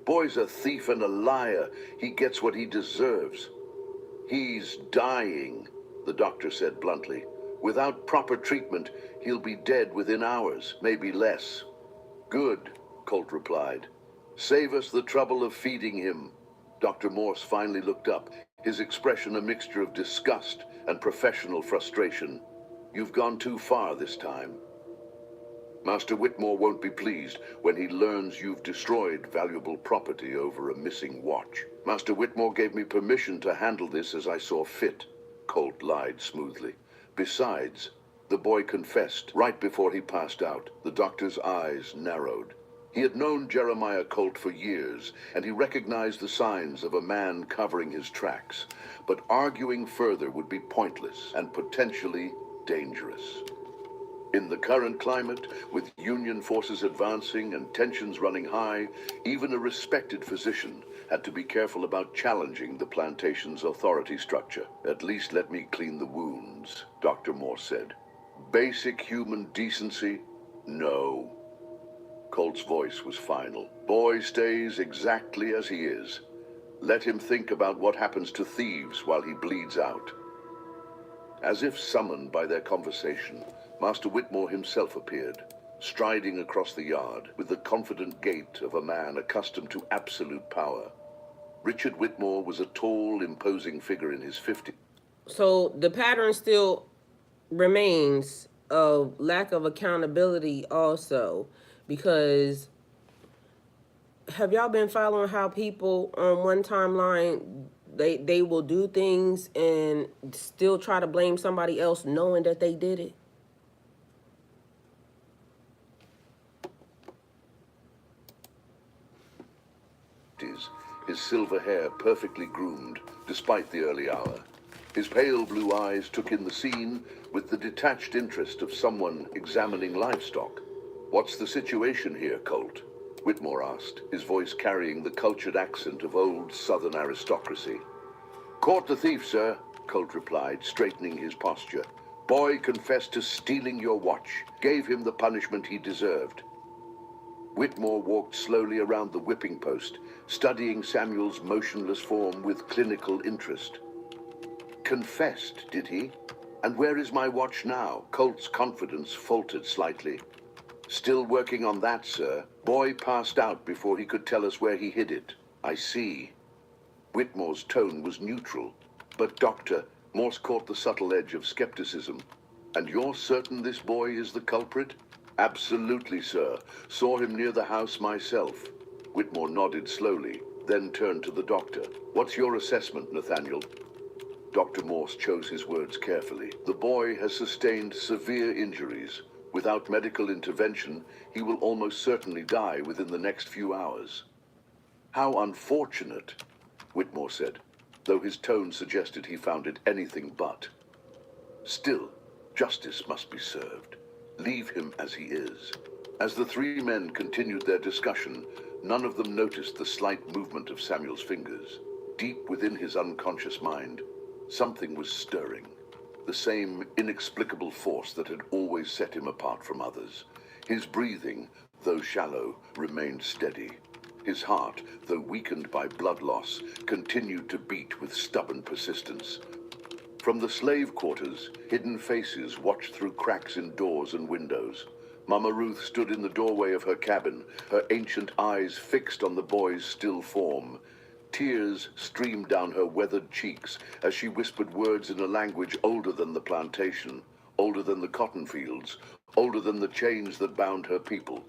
"Boy's a thief and a liar. He gets what he deserves." "He's dying," the doctor said bluntly. "Without proper treatment, he'll be dead within hours, maybe less." "Good," Colt replied. "Save us the trouble of feeding him." Dr. Morse finally looked up, his expression a mixture of disgust and professional frustration. "You've gone too far this time. Master Whitmore won't be pleased when he learns you've destroyed valuable property over a missing watch. Master Whitmore gave me permission to handle this as I saw fit," Colt lied smoothly. "Besides, the boy confessed right before he passed out." The doctor's eyes narrowed. He had known Jeremiah Colt for years, and he recognized the signs of a man covering his tracks. But arguing further would be pointless and potentially dangerous. In the current climate, with Union forces advancing and tensions running high, even a respected physician had to be careful about challenging the plantation's authority structure. "At least let me clean the wounds," Dr. Morse said. "Basic human decency? No." Colt's voice was final. "Boy stays exactly as he is. Let him think about what happens to thieves while he bleeds out." As if summoned by their conversation, Master Whitmore himself appeared, striding across the yard with the confident gait of a man accustomed to absolute power. Richard Whitmore was a tall, imposing figure in his 50s. So the pattern still remains of lack of accountability also, because have y'all been following how people on one timeline, they will do things and still try to blame somebody else knowing that they did it? His silver hair perfectly groomed, despite the early hour. His pale blue eyes took in the scene with the detached interest of someone examining livestock. "What's the situation here, Colt?" Whitmore asked, his voice carrying the cultured accent of old Southern aristocracy. "Caught the thief, sir," Colt replied, straightening his posture. "Boy confessed to stealing your watch. Gave him the punishment he deserved." Whitmore walked slowly around the whipping post, studying Samuel's motionless form with clinical interest. "Confessed, did he? And where is my watch now?" Colt's confidence faltered slightly. "Still working on that, sir. Boy passed out before he could tell us where he hid it." "I see." Whitmore's tone was neutral, but Doctor, Morse caught the subtle edge of skepticism. "And you're certain this boy is the culprit?" "Absolutely, sir. Saw him near the house myself." Whitmore nodded slowly, then turned to the doctor. "What's your assessment, Nathaniel?" Dr. Morse chose his words carefully. "The boy has sustained severe injuries. Without medical intervention, he will almost certainly die within the next few hours." "How unfortunate," Whitmore said, though his tone suggested he found it anything but. "Still, justice must be served. Leave him as he is." As the three men continued their discussion, None of them noticed the slight movement of Samuel's fingers. Deep within his unconscious mind, something was stirring. The same inexplicable force that had always set him apart from others. His breathing, though shallow, remained steady. His heart, though weakened by blood loss, continued to beat with stubborn persistence. From the slave quarters, hidden faces watched through cracks in doors and windows. Mama Ruth stood in the doorway of her cabin, her ancient eyes fixed on the boy's still form. Tears streamed down her weathered cheeks as she whispered words in a language older than the plantation, older than the cotton fields, older than the chains that bound her people.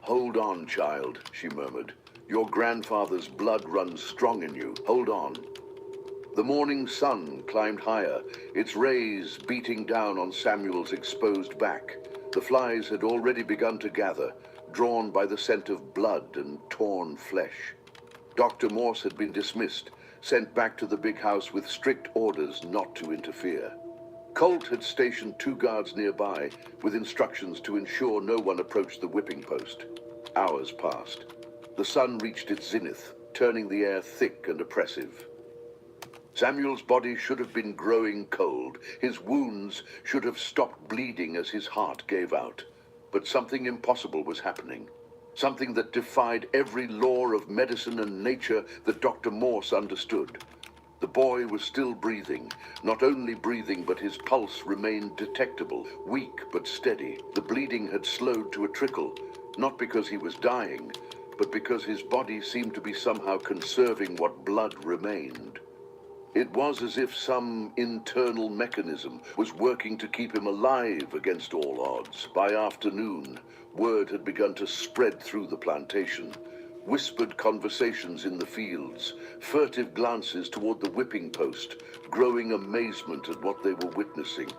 "Hold on, child," she murmured. "Your grandfather's blood runs strong in you. Hold on." The morning sun climbed higher, its rays beating down on Samuel's exposed back. The flies had already begun to gather, drawn by the scent of blood and torn flesh. Dr. Morse had been dismissed, sent back to the big house with strict orders not to interfere. Colt had stationed 2 guards nearby, with instructions to ensure no one approached the whipping post. Hours passed. The sun reached its zenith, turning the air thick and oppressive. Samuel's body should have been growing cold. His wounds should have stopped bleeding as his heart gave out. But something impossible was happening. Something that defied every law of medicine and nature that Dr. Morse understood. The boy was still breathing. Not only breathing, but his pulse remained detectable, weak but steady. The bleeding had slowed to a trickle, not because he was dying, but because his body seemed to be somehow conserving what blood remained. It was as if some internal mechanism was working to keep him alive against all odds. By afternoon, word had begun to spread through the plantation. Whispered conversations in the fields, furtive glances toward the whipping post, growing amazement at what they were witnessing.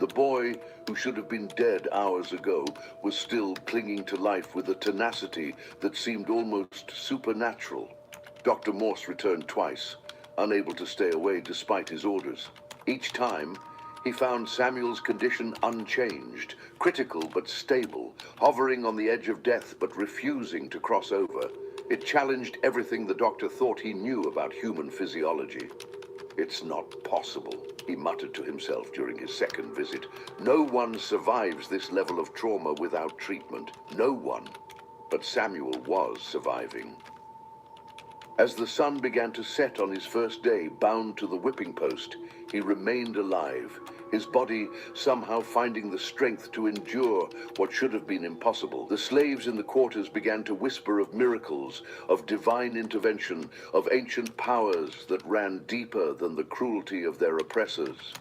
The boy, who should have been dead hours ago, was still clinging to life with a tenacity that seemed almost supernatural. Dr. Morse returned twice, unable to stay away despite his orders. Each time, he found Samuel's condition unchanged, critical but stable, hovering on the edge of death but refusing to cross over. It challenged everything the doctor thought he knew about human physiology. "It's not possible," he muttered to himself during his second visit. "No one survives this level of trauma without treatment. No one." But Samuel was surviving. As the sun began to set on his first day, bound to the whipping post, he remained alive, his body somehow finding the strength to endure what should have been impossible. The slaves in the quarters began to whisper of miracles, of divine intervention, of ancient powers that ran deeper than the cruelty of their oppressors.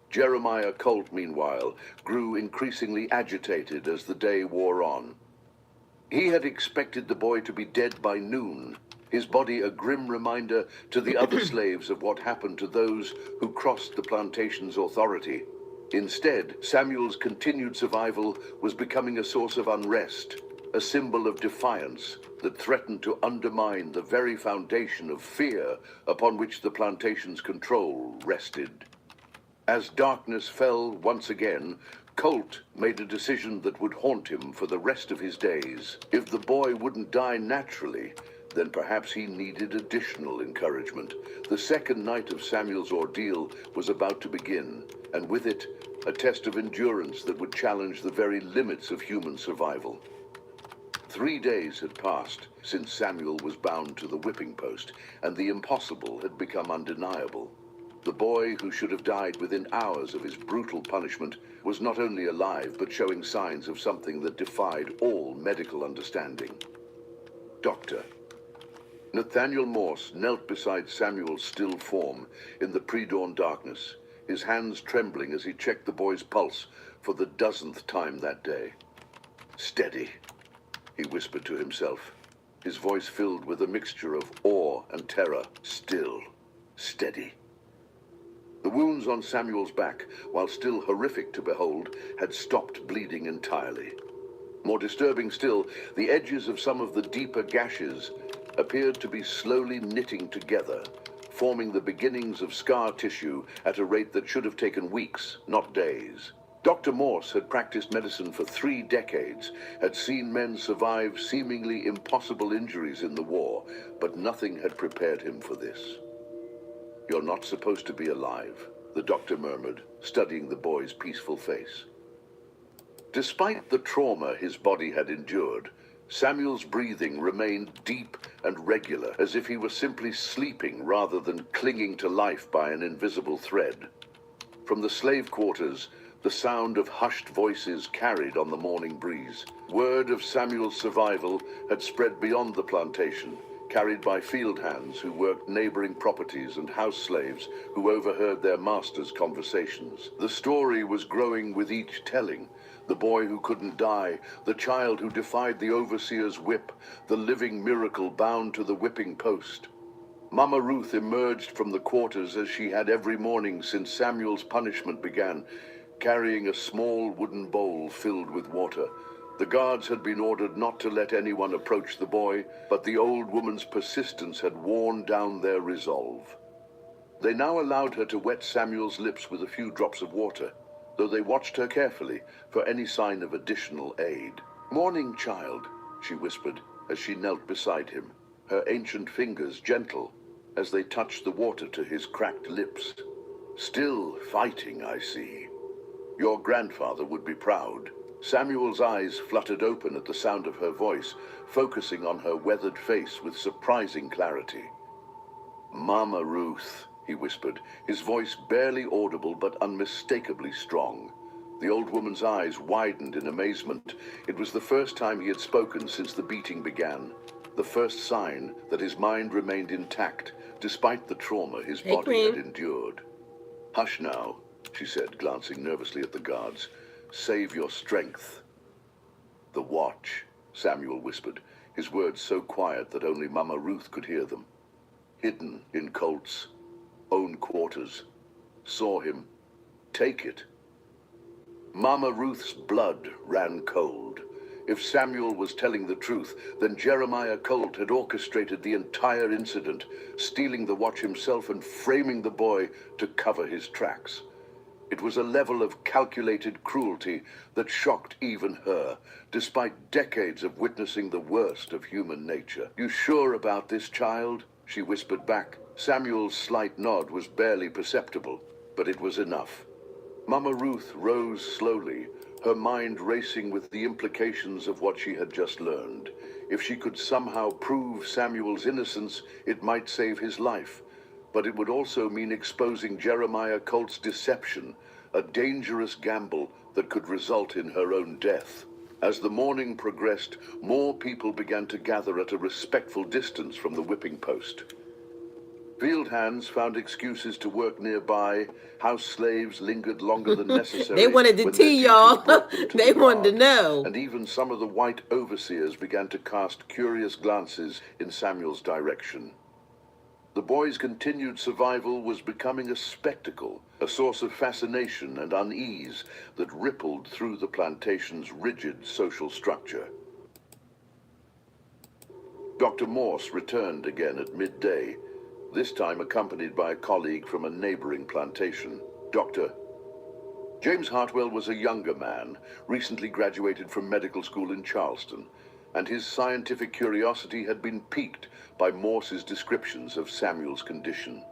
Jeremiah Colt, meanwhile, grew increasingly agitated as the day wore on. He had expected the boy to be dead by noon, his body a grim reminder to the other slaves of what happened to those who crossed the plantation's authority. Instead, Samuel's continued survival was becoming a source of unrest, a symbol of defiance that threatened to undermine the very foundation of fear upon which the plantation's control rested. As darkness fell once again, Colt made a decision that would haunt him for the rest of his days. If the boy wouldn't die naturally, then perhaps he needed additional encouragement. The second night of Samuel's ordeal was about to begin, and with it, a test of endurance that would challenge the very limits of human survival. 3 days had passed since Samuel was bound to the whipping post, and the impossible had become undeniable. The boy, who should have died within hours of his brutal punishment, was not only alive, but showing signs of something that defied all medical understanding. Doctor. Nathaniel Morse knelt beside Samuel's still form in the pre-dawn darkness, his hands trembling as he checked the boy's pulse for the dozenth time that day. "Steady," he whispered to himself, his voice filled with a mixture of awe and terror. "Still. Steady." The wounds on Samuel's back, while still horrific to behold, had stopped bleeding entirely. More disturbing still, the edges of some of the deeper gashes appeared to be slowly knitting together, forming the beginnings of scar tissue at a rate that should have taken weeks, not days. Dr. Morse had practiced medicine for 3 decades, had seen men survive seemingly impossible injuries in the war, but nothing had prepared him for this. "You're not supposed to be alive," the doctor murmured, studying the boy's peaceful face. Despite the trauma his body had endured, Samuel's breathing remained deep and regular, as if he were simply sleeping rather than clinging to life by an invisible thread. From the slave quarters, the sound of hushed voices carried on the morning breeze. Word of Samuel's survival had spread beyond the plantation, carried by field hands who worked neighboring properties and house slaves who overheard their masters' conversations. The story was growing with each telling. The boy who couldn't die, the child who defied the overseer's whip, the living miracle bound to the whipping post. Mama Ruth emerged from the quarters as she had every morning since Samuel's punishment began, carrying a small wooden bowl filled with water. The guards had been ordered not to let anyone approach the boy, but the old woman's persistence had worn down their resolve. They now allowed her to wet Samuel's lips with a few drops of water, though they watched her carefully for any sign of additional aid. "Morning, child," she whispered as she knelt beside him, her ancient fingers gentle as they touched the water to his cracked lips. "Still fighting, I see. Your grandfather would be proud." Samuel's eyes fluttered open at the sound of her voice, focusing on her weathered face with surprising clarity. "Mama Ruth," he whispered, his voice barely audible but unmistakably strong. The old woman's eyes widened in amazement. It was the first time he had spoken since the beating began, the first sign that his mind remained intact, despite the trauma his body had endured. "Hush now," she said, glancing nervously at the guards. "Save your strength." "The watch," Samuel whispered, his words so quiet that only Mama Ruth could hear them. "Hidden in Colt's own quarters. Saw him. Take it." Mama Ruth's blood ran cold. If Samuel was telling the truth, then Jeremiah Colt had orchestrated the entire incident, stealing the watch himself and framing the boy to cover his tracks. It was a level of calculated cruelty that shocked even her, despite decades of witnessing the worst of human nature. "You sure about this, child?" she whispered back. Samuel's slight nod was barely perceptible, but it was enough. Mama Ruth rose slowly, her mind racing with the implications of what she had just learned. If she could somehow prove Samuel's innocence, it might save his life. But it would also mean exposing Jeremiah Colt's deception, a dangerous gamble that could result in her own death. As the morning progressed, more people began to gather at a respectful distance from the whipping post. Field hands found excuses to work nearby. House slaves lingered longer than necessary. They wanted to when their tea, duties y'all. brought them to They the wanted to yard. know. And even some of the white overseers began to cast curious glances in Samuel's direction. The boy's continued survival was becoming a spectacle, a source of fascination and unease that rippled through the plantation's rigid social structure. Dr. Morse returned again at midday, this time accompanied by a colleague from a neighboring plantation. Dr. James Hartwell was a younger man, recently graduated from medical school in Charleston, and his scientific curiosity had been piqued by Morse's descriptions of Samuel's condition.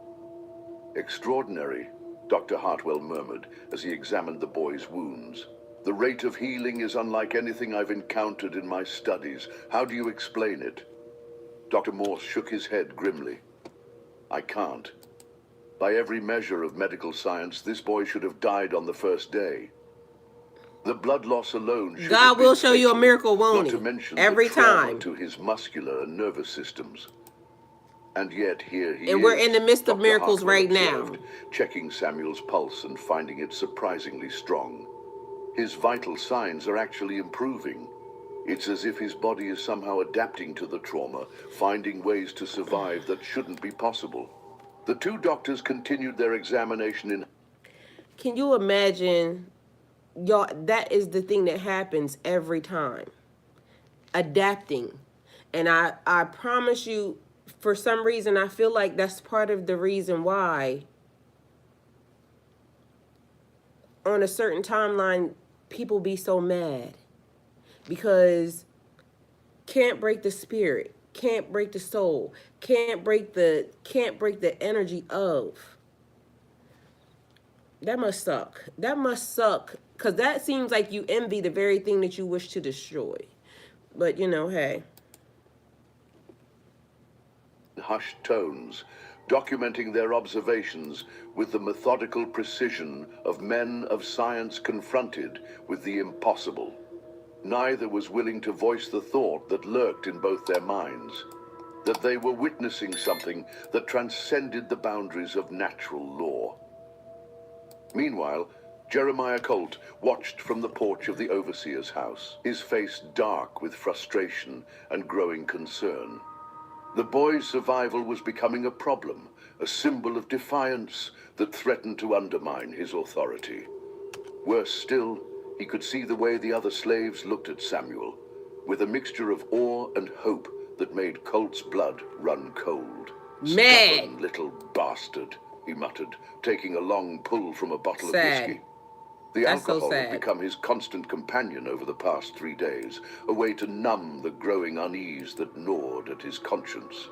"Extraordinary," Dr. Hartwell murmured as he examined the boy's wounds. "The rate of healing is unlike anything I've encountered in my studies. How do you explain it?" Dr. Morse shook his head grimly. "I can't. By every measure of medical science, this boy should have died on the first day. The blood loss alone should God have been will show you a fatal, miracle, won't not to he? mention Every the trauma time. to his muscular and nervous systems. And yet here he is." And we're in the midst of Dr. miracles Hartwell right now. observed, checking Samuel's pulse and finding it surprisingly strong. "His vital signs are actually improving. It's as if his body is somehow adapting to the trauma, finding ways to survive that shouldn't be possible." The two doctors continued their examination in... Can you imagine, y'all, that is the thing that happens every time. Adapting. And I promise you, for some reason, I feel like that's part of the reason why on a certain timeline, people be so mad because can't break the spirit, can't break the soul, can't break the energy of. That must suck. That must suck because that seems like you envy the very thing that you wish to destroy. But you know, hey. Hushed tones, documenting their observations with the methodical precision of men of science confronted with the impossible. Neither was willing to voice the thought that lurked in both their minds, that they were witnessing something that transcended the boundaries of natural law. Meanwhile, Jeremiah Colt watched from the porch of the overseer's house, his face dark with frustration and growing concern. The boy's survival was becoming a problem, a symbol of defiance that threatened to undermine his authority. Worse still, he could see the way the other slaves looked at Samuel, with a mixture of awe and hope that made Colt's blood run cold. Mad. Stubborn little bastard, he muttered, taking a long pull from a bottle Sad. of whiskey. The That's so alcohol had sad. become his constant companion over the past 3 days, a way to numb the growing unease that gnawed at his conscience.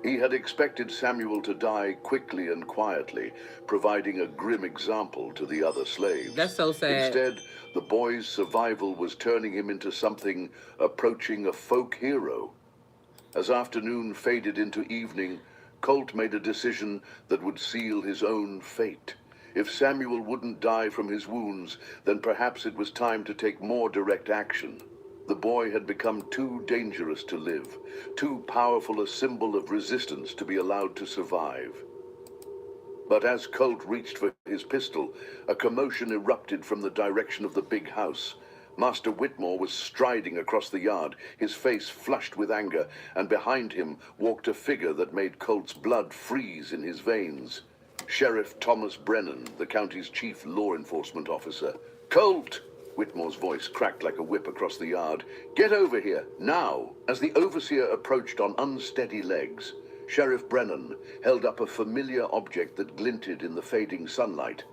He had expected Samuel to die quickly and quietly, providing a grim example to the other slaves. That's so sad. Instead, the boy's survival was turning him into something approaching a folk hero. As afternoon faded into evening, Colt made a decision that would seal his own fate. If Samuel wouldn't die from his wounds, then perhaps it was time to take more direct action. The boy had become too dangerous to live, too powerful a symbol of resistance to be allowed to survive. But as Colt reached for his pistol, a commotion erupted from the direction of the big house. Master Whitmore was striding across the yard, his face flushed with anger, and behind him walked a figure that made Colt's blood freeze in his veins. Sheriff Thomas Brennan, the county's chief law enforcement officer. "Colt!" Whitmore's voice cracked like a whip across the yard. "Get over here, now!" As the overseer approached on unsteady legs, Sheriff Brennan held up a familiar object that glinted in the fading sunlight.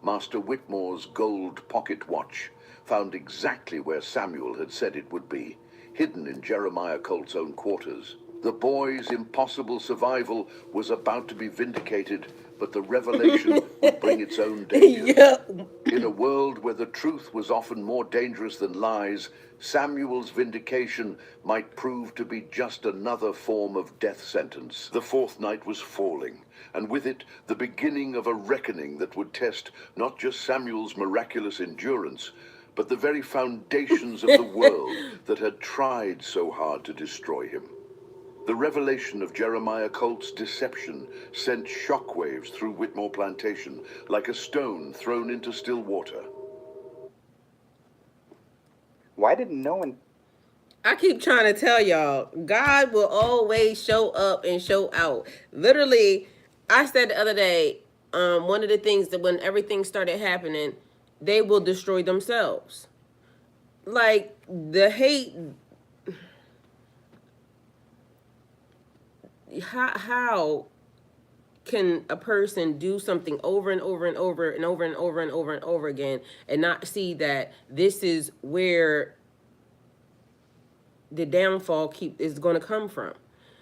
Master Whitmore's gold pocket watch, found exactly where Samuel had said it would be, hidden in Jeremiah Colt's own quarters. The boy's impossible survival was about to be vindicated, but the revelation would bring its own danger. Yeah. In a world where the truth was often more dangerous than lies, Samuel's vindication might prove to be just another form of death sentence. The fourth night was falling, and with it, the beginning of a reckoning that would test not just Samuel's miraculous endurance, but the very foundations of the world that had tried so hard to destroy him. The revelation of Jeremiah Colt's deception sent shockwaves through Whitmore Plantation, like a stone thrown into still water. Why did no one... I keep trying to tell y'all, God will always show up and show out. Literally, I said the other day, one of the things that when everything started happening, they will destroy themselves. Like, the hate... How can a person do something over and over and over and over and over and over and over again and not see that this is where the downfall is going to come from?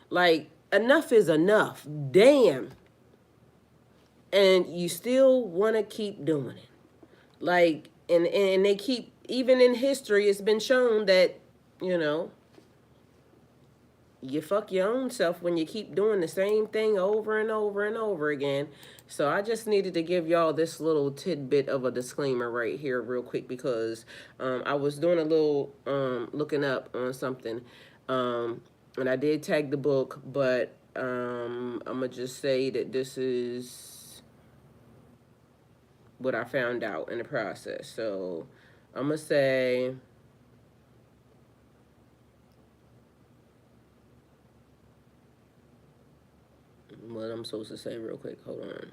Like, enough is enough. Damn. And you still want to keep doing it. Like, and they keep, even in history, it's been shown that, you know, you fuck your own self when you keep doing the same thing over and over and over again. So I just needed to give y'all this little tidbit of a disclaimer right here real quick because I was doing a little looking up on something. And I did tag the book, but I'm going to just say that this is what I found out in the process. So I'm going to say... what I'm supposed to say real quick. Hold on.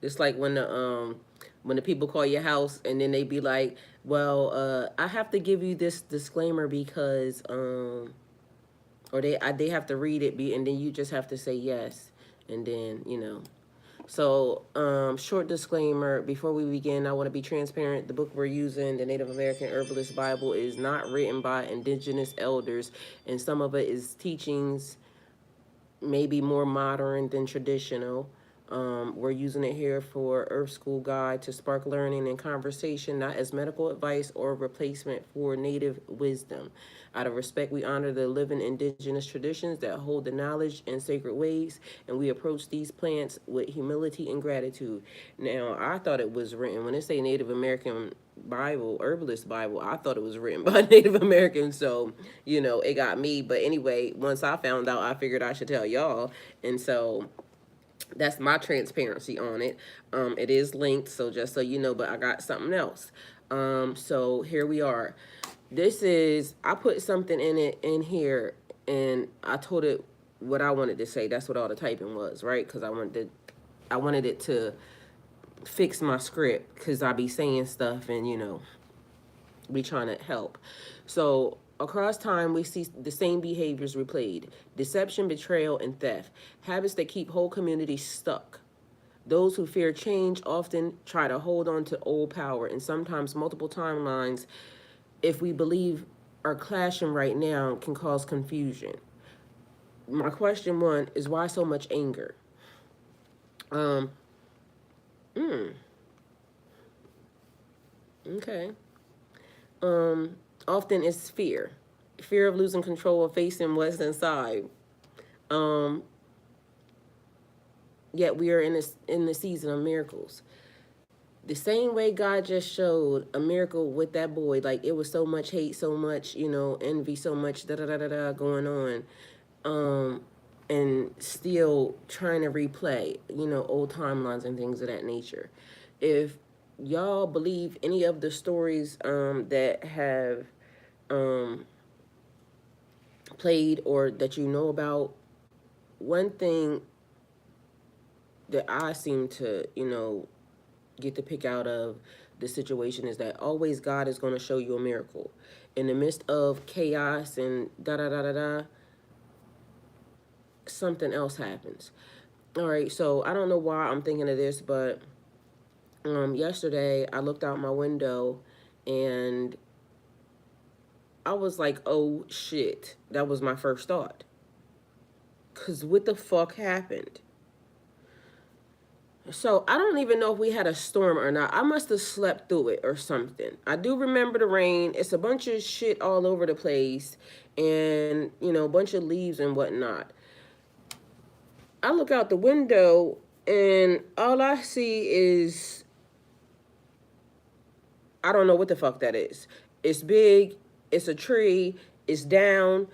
It's like when the people call your house and then they be like, well, I have to give you this disclaimer because or they have to read it and then you just have to say yes, and then, you know. So, short disclaimer, before we begin, I want to be transparent. The book we're using, the Native American Herbalist Bible, is not written by indigenous elders, and some of it is teachings maybe more modern than traditional. We're using it here for Earth School Guide to spark learning and conversation, not as medical advice or replacement for native wisdom. Out of respect, we honor the living indigenous traditions that hold the knowledge and sacred ways, and we approach these plants with humility and gratitude. Now, I thought it was written, when they say Native American Bible, Herbalist Bible, I thought it was written by Native Americans, so, you know, it got me. But anyway, once I found out, I figured I should tell y'all, and so that's my transparency on it. It is linked, so just so you know, but I got something else. So here we are. This is, I put something in here, and I told it what I wanted to say. That's what all the typing was, right? Because I wanted it to fix my script, because I be saying stuff and, you know, be trying to help. So across time, we see the same behaviors replayed: deception, betrayal, and theft, habits that keep whole communities stuck. Those who fear change often try to hold on to old power, and sometimes multiple timelines, if we believe are clashing right now, can cause confusion. My question one is, why so much anger? Okay. Often it's fear. Fear of losing control of facing what's inside. Yet we are in the season of miracles. The same way God just showed a miracle with that boy, like it was so much hate, so much, you know, envy, so much da da da da da going on, and still trying to replay, you know, old timelines and things of that nature. If y'all believe any of the stories that have played or that you know about, one thing that I seem to, you know, get to pick out of the situation is that always God is going to show you a miracle. In the midst of chaos and da da da da da, something else happens. All right, so I don't know why I'm thinking of this, but yesterday I looked out my window and I was like, oh shit. That was my first thought. Because what the fuck happened? So I don't even know if we had a storm or not. I must have slept through it or something. I do remember the rain. It's a bunch of shit all over the place, and, you know, a bunch of leaves and whatnot. I look out the window and all I see is, I don't know what the fuck that is. It's big. It's a tree. It's down.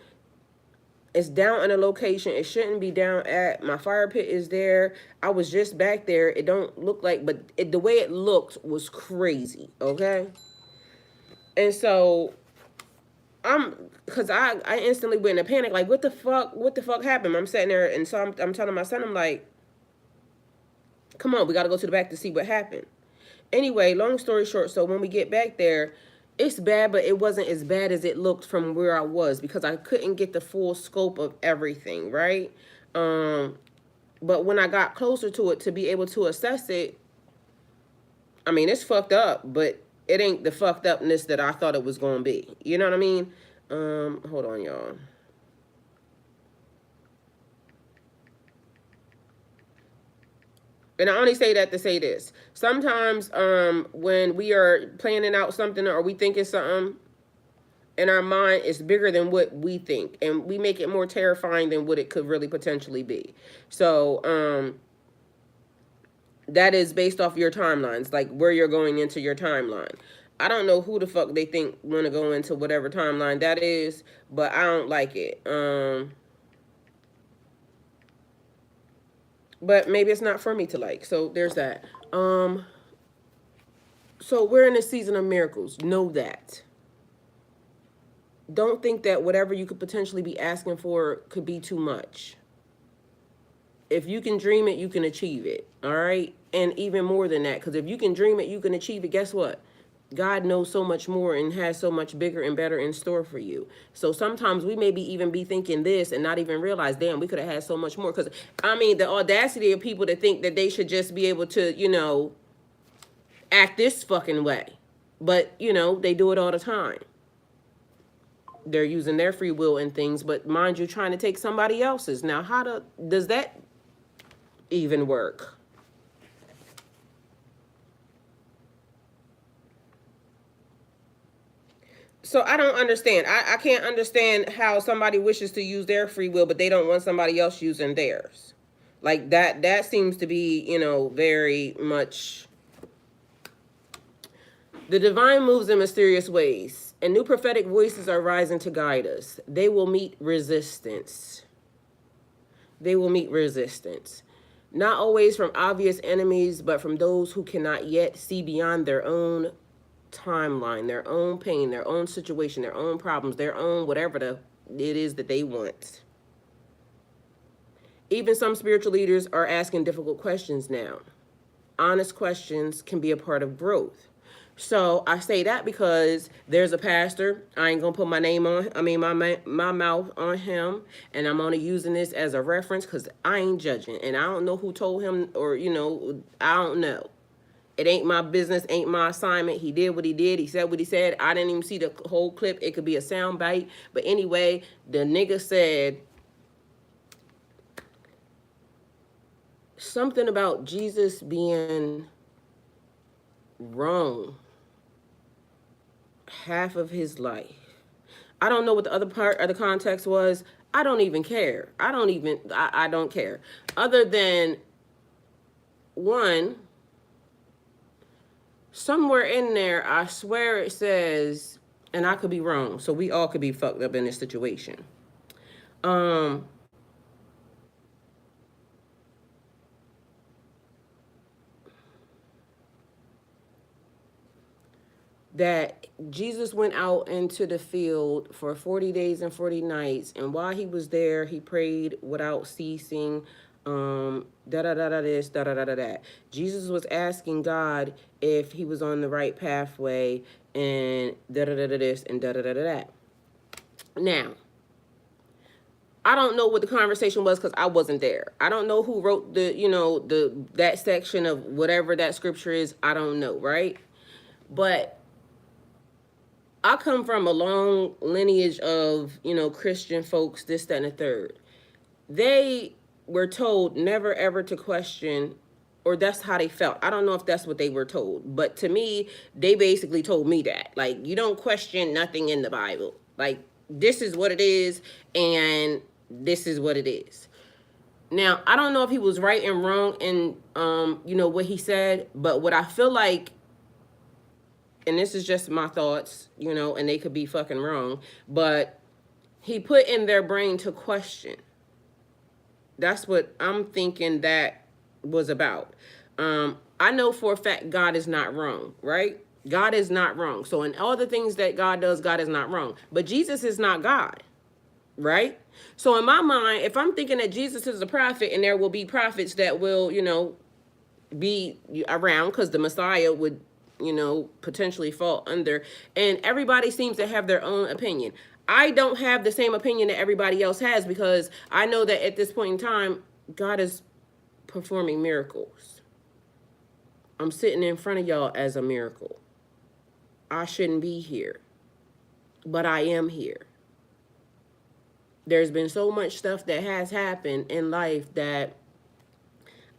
It's down in a location it shouldn't be down at. My fire pit is there. I was just back there. It don't look like, but the way it looked was crazy, okay? And so because I instantly went in a panic, like, what the fuck happened? I'm sitting there, and so I'm telling my son, I'm like, come on, we got to go to the back to see what happened. Anyway, long story short, so when we get back there, it's bad, but it wasn't as bad as it looked from where I was, because I couldn't get the full scope of everything, right? But when I got closer to it to be able to assess it, I mean, it's fucked up, but it ain't the fucked upness that I thought it was going to be. You know what I mean? Hold on, y'all. And I only say that to say this. Sometimes when we are planning out something or we thinking something in our mind, it's bigger than what we think. And we make it more terrifying than what it could really potentially be. So that is based off your timelines, like where you're going into your timeline. I don't know who the fuck they think want to go into whatever timeline that is, but I don't like it. But maybe it's not for me to like. So there's that. So we're in a season of miracles. Know that. Don't think that whatever you could potentially be asking for could be too much. If you can dream it, you can achieve it. All right? And even more than that, because if you can dream it, you can achieve it. Guess what? God knows so much more and has so much bigger and better in store for you. So sometimes we maybe even be thinking this and not even realize, damn, we could have had so much more. Because, I mean, the audacity of people to think that they should just be able to, you know, act this fucking way. But, you know, they do it all the time. They're using their free will and things, but mind you, trying to take somebody else's. Now, does that even work? So I don't understand. I can't understand how somebody wishes to use their free will, but they don't want somebody else using theirs. Like that seems to be, you know, very much. The divine moves in mysterious ways, and new prophetic voices are rising to guide us. They will meet resistance. They will meet resistance. Not always from obvious enemies, but from those who cannot yet see beyond their own timeline, their own pain, their own situation, their own problems, their own whatever it is that they want. Even some spiritual leaders are asking difficult questions now. Honest questions can be a part of growth. So I say that because there's a pastor. I ain't gonna put my name on, my mouth on him, and I'm only using this as a reference because I ain't judging, and I don't know who told him, or you know, I don't know. It ain't my business, ain't my assignment. He did what he did. He said what he said. I didn't even see the whole clip. It could be a sound bite. But anyway, the nigga said something about Jesus being wrong half of his life. I don't know what the other part of the context was. I don't even care. I don't care. Other than one, somewhere in there, I swear it says, and I could be wrong, so we all could be fucked up in this situation. That Jesus went out into the field for 40 days and 40 nights, and while he was there, he prayed without ceasing. This, that. Jesus was asking God if he was on the right pathway, and this and that. Now, I don't know what the conversation was because I wasn't there. I don't know who wrote that section of whatever that scripture is. I don't know, right? But I come from a long lineage of, Christian folks, this, that, and the third. They were told never, ever to question, or that's how they felt. I don't know if that's what they were told. But to me, they basically told me that. Like, you don't question nothing in the Bible. Like, this is what it is, and this is what it is. Now, I don't know if he was right and wrong in, what he said. But what I feel like, and this is just my thoughts, and they could be fucking wrong, but he put in their brain to question. That's what I'm thinking that was about. I know for a fact God is not wrong, right? God is not wrong. So in all the things that God does, God is not wrong. But Jesus is not God, right? So in my mind, if I'm thinking that Jesus is a prophet and there will be prophets that will, be around because the Messiah would, potentially fall under, and everybody seems to have their own opinion. I don't have the same opinion that everybody else has because I know that at this point in time, God is performing miracles. I'm sitting in front of y'all as a miracle. I shouldn't be here, but I am here. There's been so much stuff that has happened in life that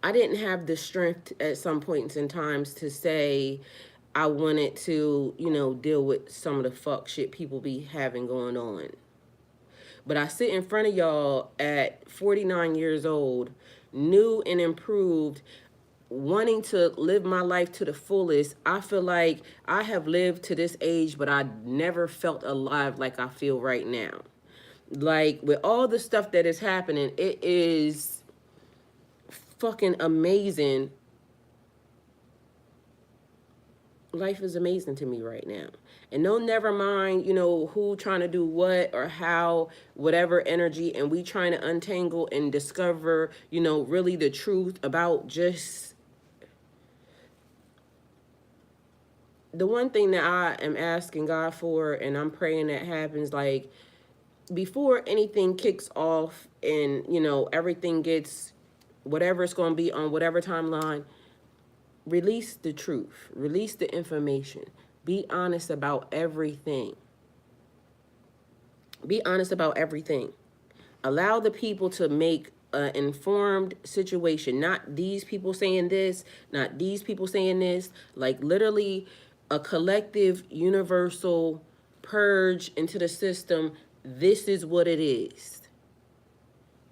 I didn't have the strength at some points in times to say I wanted to, deal with some of the fuck shit people be having going on. But I sit in front of y'all at 49 years old, new and improved, wanting to live my life to the fullest. I feel like I have lived to this age, but I never felt alive like I feel right now. Like, with all the stuff that is happening, it is fucking amazing. Life is amazing to me right now. And no, never mind, who trying to do what or how, whatever energy, and we trying to untangle and discover, really the truth about just the one thing that I am asking God for, and I'm praying that happens, like, before anything kicks off and, you know, everything gets whatever it's going to be on whatever timeline, release the truth, release the information, be honest about everything. Be honest about everything. Allow the people to make an informed situation, not these people saying this, not these people saying this, like literally a collective universal purge into the system. This is what it is.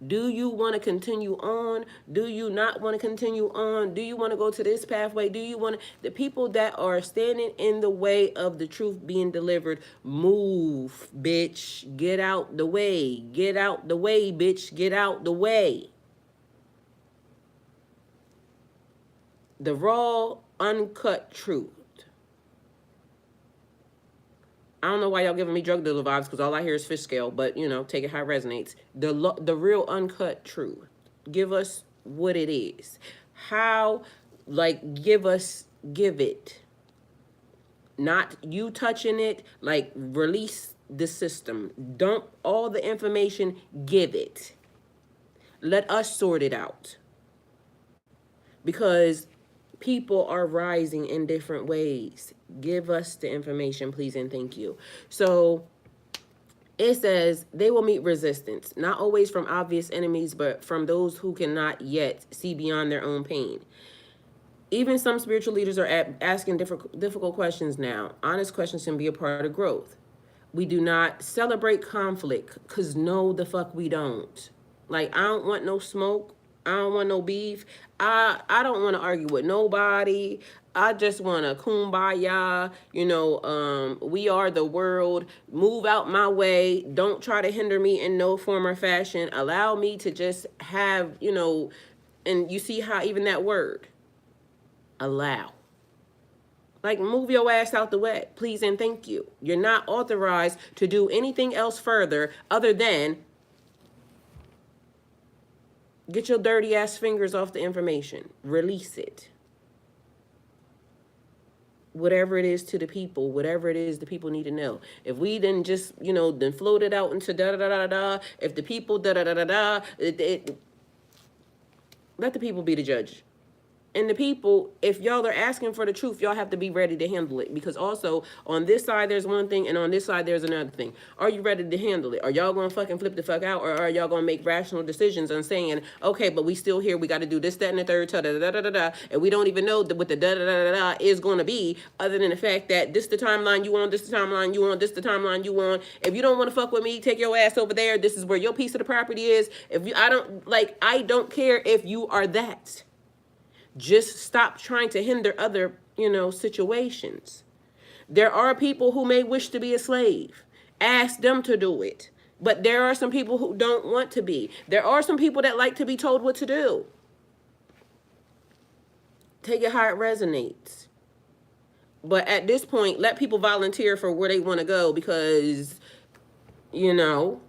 Do you want to continue on? Do you not want to continue on? Do you want to go to this pathway? Do you want to, the people that are standing in the way of the truth being delivered, move, bitch. Get out the way. Get out the way, bitch. Get out the way. The raw, uncut truth. I don't know why y'all giving me drug dealer vibes, because all I hear is fish scale, but, you know, take it how it resonates. The real uncut truth. Give us what it is. How, like, give it. Not you touching it, like, release the system. Dump all the information, give it. Let us sort it out. Because people are rising in different ways. Give us the information, please, and thank you. So it says they will meet resistance, not always from obvious enemies, but from those who cannot yet see beyond their own pain. Even some spiritual leaders are asking difficult questions now. Honest questions can be a part of growth. We do not celebrate conflict, because no, the fuck we don't. Like, I don't want no smoke. I don't want no beef. I don't want to argue with nobody. I just want to kumbaya, you know, we are the world. Move out my way. Don't try to hinder me in no form or fashion. Allow me to just have, you know, and you see how even that word, allow. Like, move your ass out the way, please and thank you. You're not authorized to do anything else further other than get your dirty ass fingers off the information. Release it. Whatever it is to the people, whatever it is the people need to know. If we then just, you know, then float it out into da da da da da, if the people da da da da da, let the people be the judge. And the people, if y'all are asking for the truth, y'all have to be ready to handle it. Because also, on this side, there's one thing, and on this side, there's another thing. Are you ready to handle it? Are y'all going to fucking flip the fuck out? Or are y'all going to make rational decisions on saying, okay, but we still here, we got to do this, that, and the third, da da da da da da, and we don't even know what the da da da da da is going to be, other than the fact that this the timeline you want, this the timeline you want, this the timeline you want. If you don't want to fuck with me, take your ass over there. This is where your piece of the property is. If you, I don't care if you are that. Just stop trying to hinder other, you know, situations. There are people who may wish to be a slave. Ask them to do it. But there are some people who don't want to be. There are some people that like to be told what to do. Take it how it resonates. But at this point, let people volunteer for where they want to go, because, you know,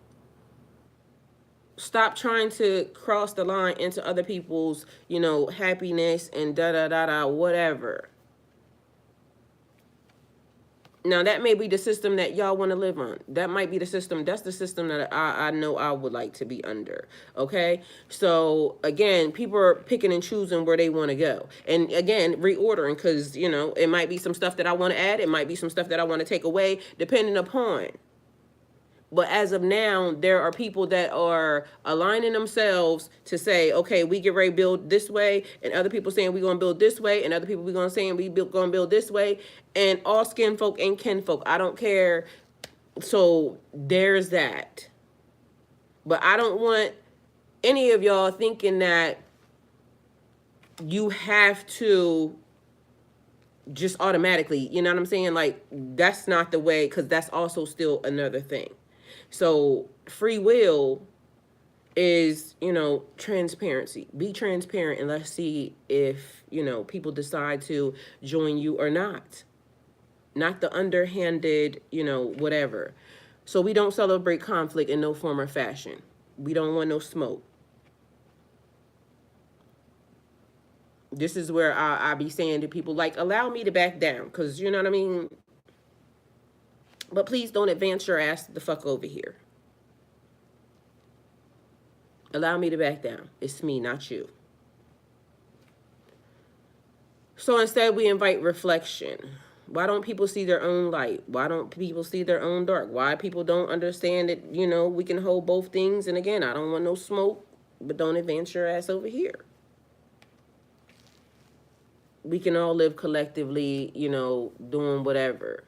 stop trying to cross the line into other people's, you know, happiness and da-da-da-da, whatever. Now, that may be the system that y'all want to live on. That might be the system. That's the system that I know I would like to be under. Okay? So, again, people are picking and choosing where they want to go. And, again, reordering, because, you know, it might be some stuff that I want to add. It might be some stuff that I want to take away, depending upon. But as of now, there are people that are aligning themselves to say, okay, we get ready to build this way, and other people saying we're going to build this way, and other people we're going to say we're going to build this way, and all skin folk and kin folk. I don't care. So there's that. But I don't want any of y'all thinking that you have to just automatically, you know what I'm saying? Like, that's not the way, because that's also still another thing. So free will is, you know, transparency. Be transparent, and let's see if, you know, people decide to join you or not. Not the underhanded, you know, whatever. So we don't celebrate conflict in no form or fashion. We don't want no smoke. This is where I be saying to people, like, allow me to back down, because you know what I mean? But please don't advance your ass the fuck over here. Allow me to back down. It's me, not you. So instead, we invite reflection. Why don't people see their own light? Why don't people see their own dark? Why people don't understand that, you know, we can hold both things? And again, I don't want no smoke, but don't advance your ass over here. We can all live collectively, you know, doing whatever.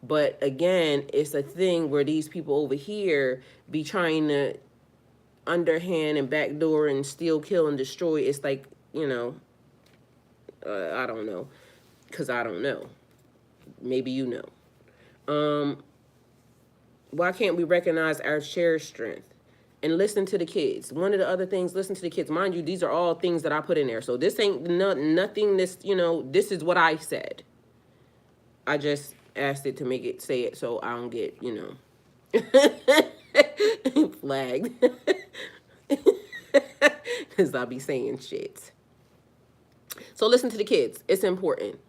But again, it's a thing where these people over here be trying to underhand and backdoor and steal, kill, and destroy. It's like, you know, I don't know, because I don't know. Maybe you know. Why can't we recognize our shared strength and listen to the kids? One of the other things, listen to the kids. Mind you, these are all things that I put in there. So this ain't nothing, this, you know, this is what I said. I just asked it to make it say it so I don't get, you know, flagged. Because I'll be saying shit. So listen to the kids. It's important.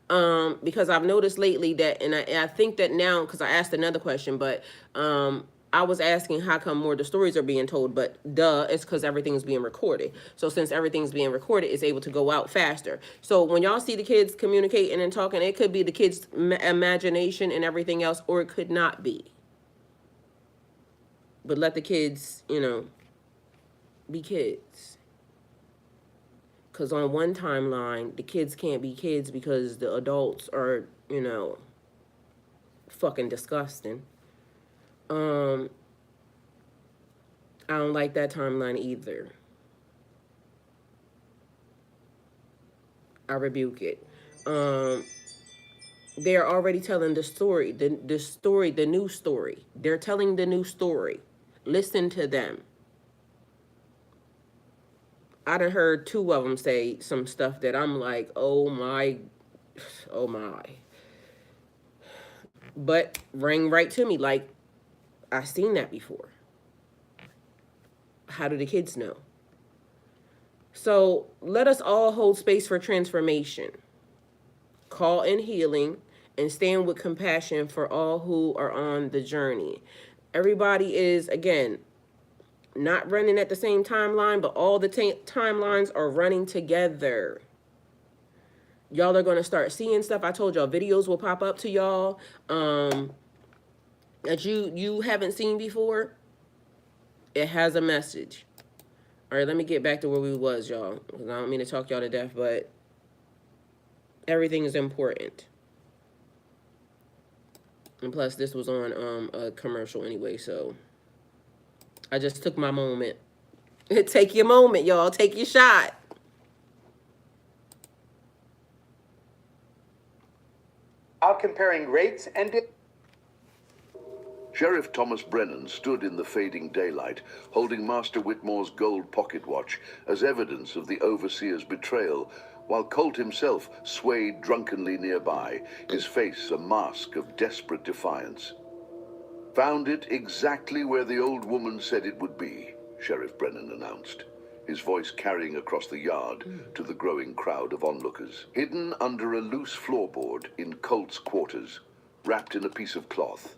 Because I've noticed lately that, and I think that now, because I asked another question, but I was asking how come more of the stories are being told, but duh, it's because everything's being recorded. So since everything's being recorded, it's able to go out faster. So when y'all see the kids communicating and talking, it could be the kids' imagination and everything else, or it could not be. But let the kids, you know, be kids. Because on one timeline, the kids can't be kids because the adults are, you know, fucking disgusting. I don't like that timeline either. I rebuke it. They're already telling the story, the new story. They're telling the new story. Listen to them. I done heard 2 of them say some stuff that I'm like, oh my. But rang right to me, like, I've seen that before. How do the kids know? So let us all hold space for transformation. Call in healing and stand with compassion for all who are on the journey. Everybody is, again, not running at the same timeline, but all the timelines are running together. Y'all are going to start seeing stuff. I told y'all videos will pop up to y'all that you haven't seen before. It has a message. All right, let me get back to where we was, y'all. I don't mean to talk y'all to death, but everything is important. And plus, this was on a commercial anyway, so I just took my moment. Take your moment, y'all. Take your shot. Out comparing rates and Sheriff Thomas Brennan stood in the fading daylight, holding Master Whitmore's gold pocket watch as evidence of the overseer's betrayal, while Colt himself swayed drunkenly nearby, his face a mask of desperate defiance. Found it exactly where the old woman said it would be, Sheriff Brennan announced, his voice carrying across the yard to the growing crowd of onlookers. Hidden under a loose floorboard in Colt's quarters, wrapped in a piece of cloth.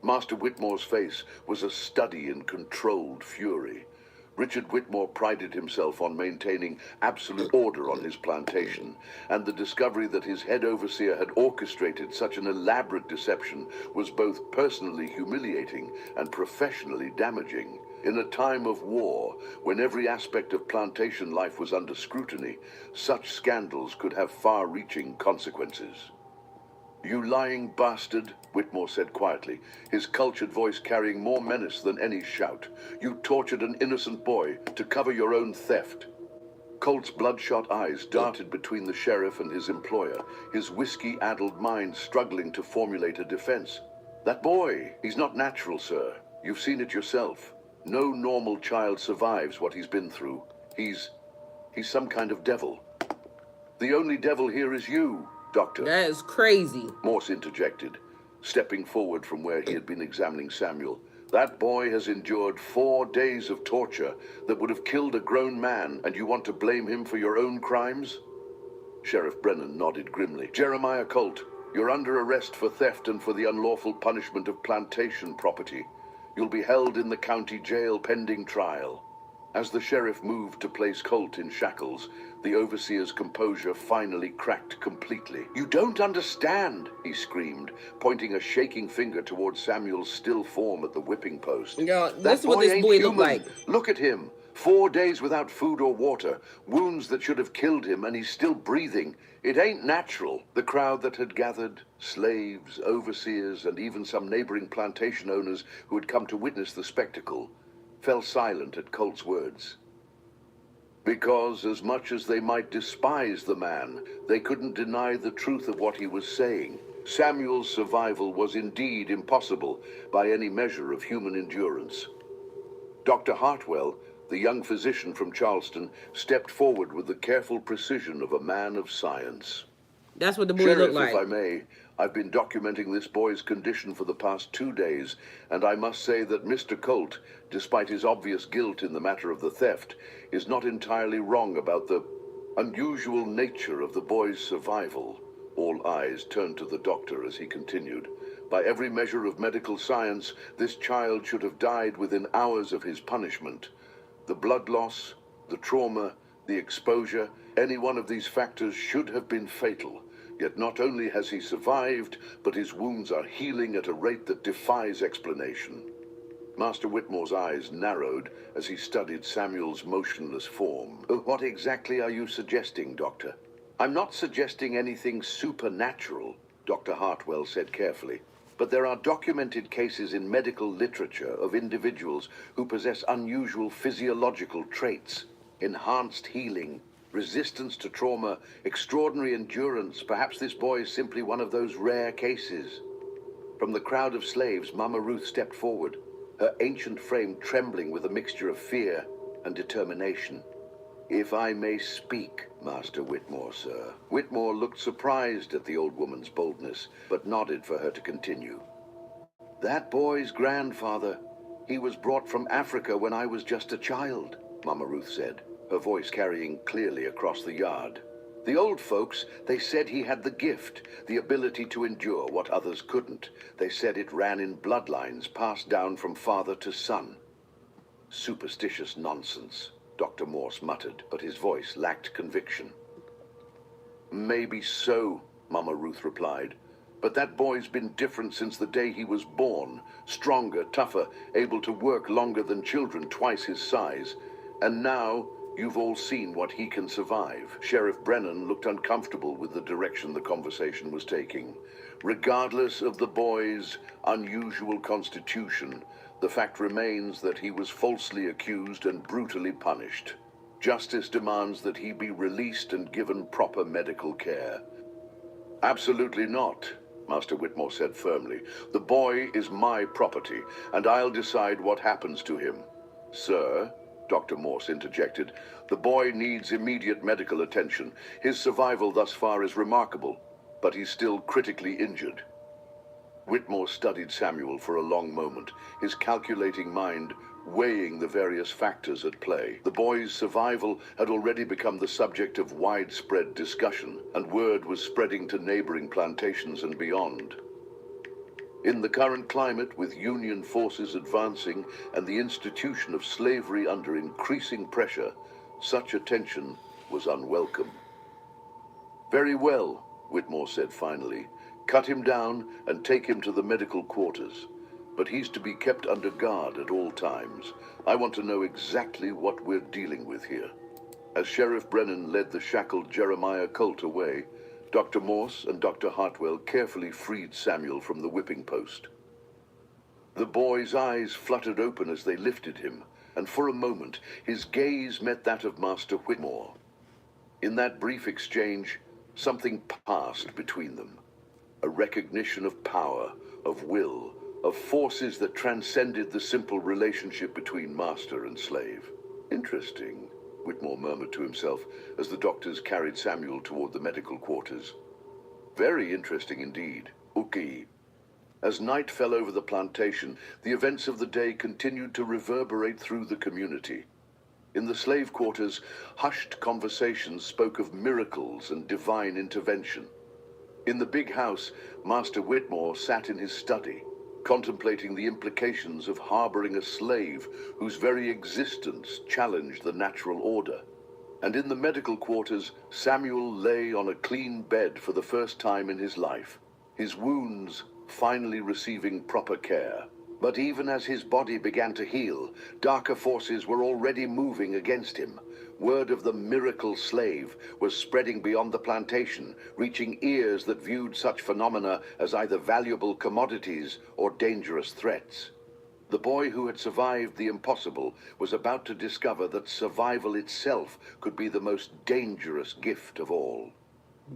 Master Whitmore's face was a study in controlled fury. Richard Whitmore prided himself on maintaining absolute order on his plantation, and the discovery that his head overseer had orchestrated such an elaborate deception was both personally humiliating and professionally damaging. In a time of war, when every aspect of plantation life was under scrutiny, such scandals could have far-reaching consequences. "You lying bastard," Whitmore said quietly, his cultured voice carrying more menace than any shout. "You tortured an innocent boy to cover your own theft." Colt's bloodshot eyes darted between the sheriff and his employer, his whiskey-addled mind struggling to formulate a defense. "That boy, he's not natural, sir. You've seen it yourself. No normal child survives what he's been through. He's some kind of devil. The only devil here is you, Doctor." That is crazy. Morse interjected, stepping forward from where he had been examining Samuel. That boy has endured 4 days of torture that would have killed a grown man, and you want to blame him for your own crimes? Sheriff Brennan nodded grimly. Jeremiah Colt, you're under arrest for theft and for the unlawful punishment of plantation property. You'll be held in the county jail pending trial. As the sheriff moved to place Colt in shackles, the overseer's composure finally cracked completely. You don't understand, he screamed, pointing a shaking finger towards Samuel's still form at the whipping post. Yo, That this is what boy this ain't boy look human. like. Look at him. 4 days without food or water, wounds that should have killed him, and he's still breathing. It ain't natural. The crowd that had gathered, slaves, overseers, and even some neighboring plantation owners who had come to witness the spectacle, fell silent at Colt's words. Because as much as they might despise the man, they couldn't deny the truth of what he was saying. Samuel's survival was indeed impossible by any measure of human endurance. Dr. Hartwell, the young physician from Charleston, stepped forward with the careful precision of a man of science. That's what the boy Sheriff, looked like. if I may, I've been documenting this boy's condition for the past 2 days, and I must say that Mr. Colt, despite his obvious guilt in the matter of the theft, is not entirely wrong about the unusual nature of the boy's survival. All eyes turned to the doctor as he continued. By every measure of medical science, this child should have died within hours of his punishment. The blood loss, the trauma, the exposure, any one of these factors should have been fatal. Yet not only has he survived, but his wounds are healing at a rate that defies explanation. Master Whitmore's eyes narrowed as he studied Samuel's motionless form. What exactly are you suggesting, Doctor? I'm not suggesting anything supernatural, Dr. Hartwell said carefully. But there are documented cases in medical literature of individuals who possess unusual physiological traits, enhanced healing, resistance to trauma, extraordinary endurance. Perhaps this boy is simply one of those rare cases. From the crowd of slaves, Mama Ruth stepped forward, her ancient frame trembling with a mixture of fear and determination. If I may speak, Master Whitmore, sir. Whitmore looked surprised at the old woman's boldness, but nodded for her to continue. That boy's grandfather, he was brought from Africa when I was just a child, Mama Ruth said, her voice carrying clearly across the yard. The old folks, they said he had the gift, the ability to endure what others couldn't. They said it ran in bloodlines passed down from father to son. Superstitious nonsense, Dr. Morse muttered, but his voice lacked conviction. Maybe so, Mama Ruth replied. But that boy's been different since the day he was born. Stronger, tougher, able to work longer than children twice his size. And now, you've all seen what he can survive. Sheriff Brennan looked uncomfortable with the direction the conversation was taking. Regardless of the boy's unusual constitution, the fact remains that he was falsely accused and brutally punished. Justice demands that he be released and given proper medical care. Absolutely not, Master Whitmore said firmly. The boy is my property, and I'll decide what happens to him. Sir, Dr. Morse interjected, the boy needs immediate medical attention. His survival thus far is remarkable, but he's still critically injured. Whitmore studied Samuel for a long moment, his calculating mind weighing the various factors at play. The boy's survival had already become the subject of widespread discussion, and word was spreading to neighboring plantations and beyond. In the current climate, with Union forces advancing and the institution of slavery under increasing pressure, such attention was unwelcome. Very well, Whitmore said finally. Cut him down and take him to the medical quarters. But he's to be kept under guard at all times. I want to know exactly what we're dealing with here. As Sheriff Brennan led the shackled Jeremiah Colt away, Dr. Morse and Dr. Hartwell carefully freed Samuel from the whipping post. The boy's eyes fluttered open as they lifted him, and for a moment his gaze met that of Master Whitmore. In that brief exchange, something passed between them. A recognition of power, of will, of forces that transcended the simple relationship between master and slave. Interesting, Whitmore murmured to himself as the doctors carried Samuel toward the medical quarters. Very interesting indeed. Okay. As night fell over the plantation, the events of the day continued to reverberate through the community. In the slave quarters, hushed conversations spoke of miracles and divine intervention. In the big house, Master Whitmore sat in his study, contemplating the implications of harboring a slave whose very existence challenged the natural order. And in the medical quarters, Samuel lay on a clean bed for the first time in his life, his wounds finally receiving proper care. But even as his body began to heal, darker forces were already moving against him. Word of the miracle slave was spreading beyond the plantation, reaching ears that viewed such phenomena as either valuable commodities or dangerous threats. The boy who had survived the impossible was about to discover that survival itself could be the most dangerous gift of all.